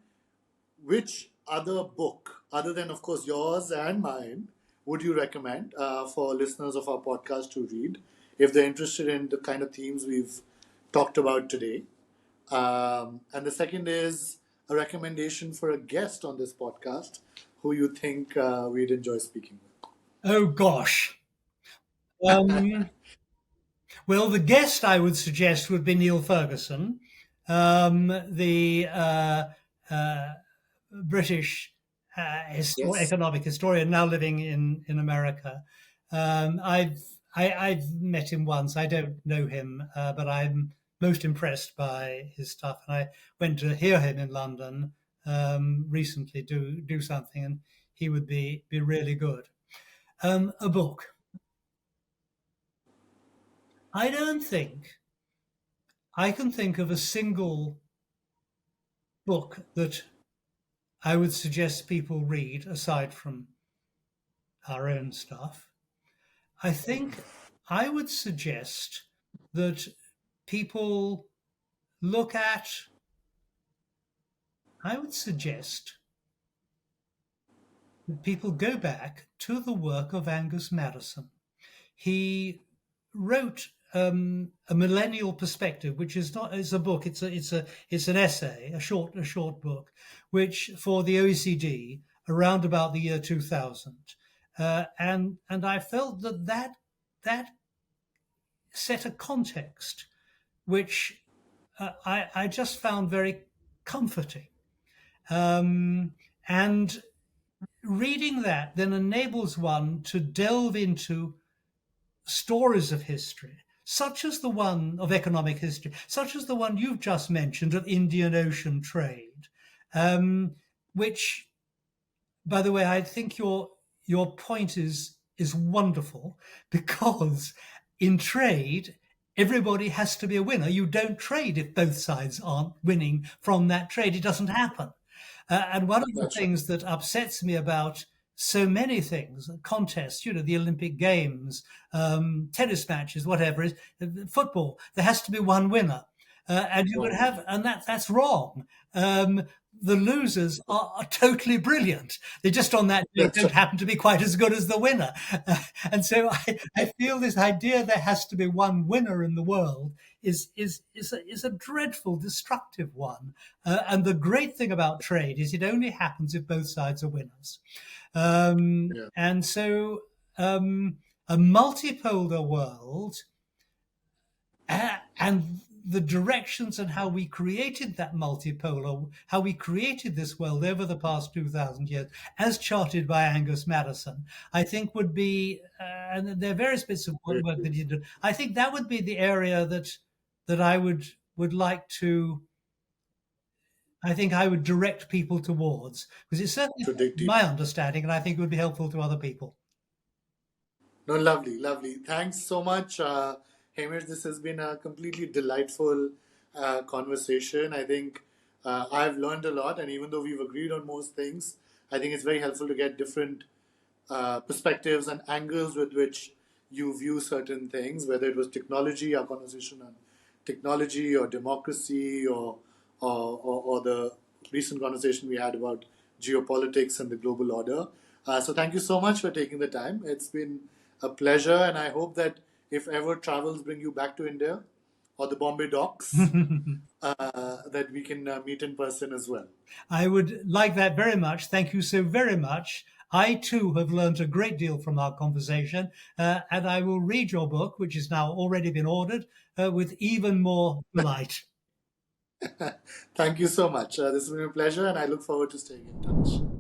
which other book, other than, of course, yours and mine, would you recommend for listeners of our podcast to read if they're interested in the kind of themes we've talked about today? And the second is a recommendation for a guest on this podcast who you think we'd enjoy speaking with. Oh, gosh. Well, the guest I would suggest would be Neil Ferguson, the British economic historian now living in America. I've met him once. I don't know him, but I'm most impressed by his stuff. And I went to hear him in London recently do something, and he would be really good. A book. I don't think I can think of a single book that I would suggest people read aside from our own stuff. I think I would suggest that people look at, I would suggest that people go back to the work of Angus Madison. He wrote a millennial perspective, which is not it's a book. It's an essay, a short book, which for the OECD around about the year 2000, and I felt that set a context which I just found very comforting, and reading that then enables one to delve into stories of history, such as the one of economic history, such as the one you've just mentioned of Indian Ocean trade, which, by the way, I think your point is wonderful, because in trade, everybody has to be a winner. You don't trade if both sides aren't winning from that trade. It doesn't happen. And one of the That's right. things that upsets me about so many things, contests, the Olympic Games, tennis matches, whatever, is football. There has to be one winner. And you would One. have, and that's wrong. The losers are totally brilliant. They just on that day That's don't right. happen to be quite as good as the winner. And so I feel this idea there has to be one winner in the world is a dreadful, destructive one. And the great thing about trade is it only happens if both sides are winners. Yeah. And so a multipolar world and the directions and how we created that multipolar, how we created this world over the past 2,000 years, as charted by Angus Madison, I think would be, and there are various bits of work that he did. I think that would be the area that I would like to. I think I would direct people towards because it's certainly To dig deep. my understanding, and I think it would be helpful to other people. No, lovely, lovely. Thanks so much, Hamish. This has been a completely delightful conversation. I think I've learned a lot, and even though we've agreed on most things, I think it's very helpful to get different perspectives and angles with which you view certain things, whether it was technology, our conversation on technology, or democracy, or the recent conversation we had about geopolitics and the global order. So thank you so much for taking the time. It's been a pleasure, and I hope that if ever travels bring you back to India or the Bombay docks, that we can meet in person as well. I would like that very much. Thank you so very much. I too have learned a great deal from our conversation, and I will read your book, which has now already been ordered, with even more delight. Thank you so much. This has been a pleasure, and I look forward to staying in touch.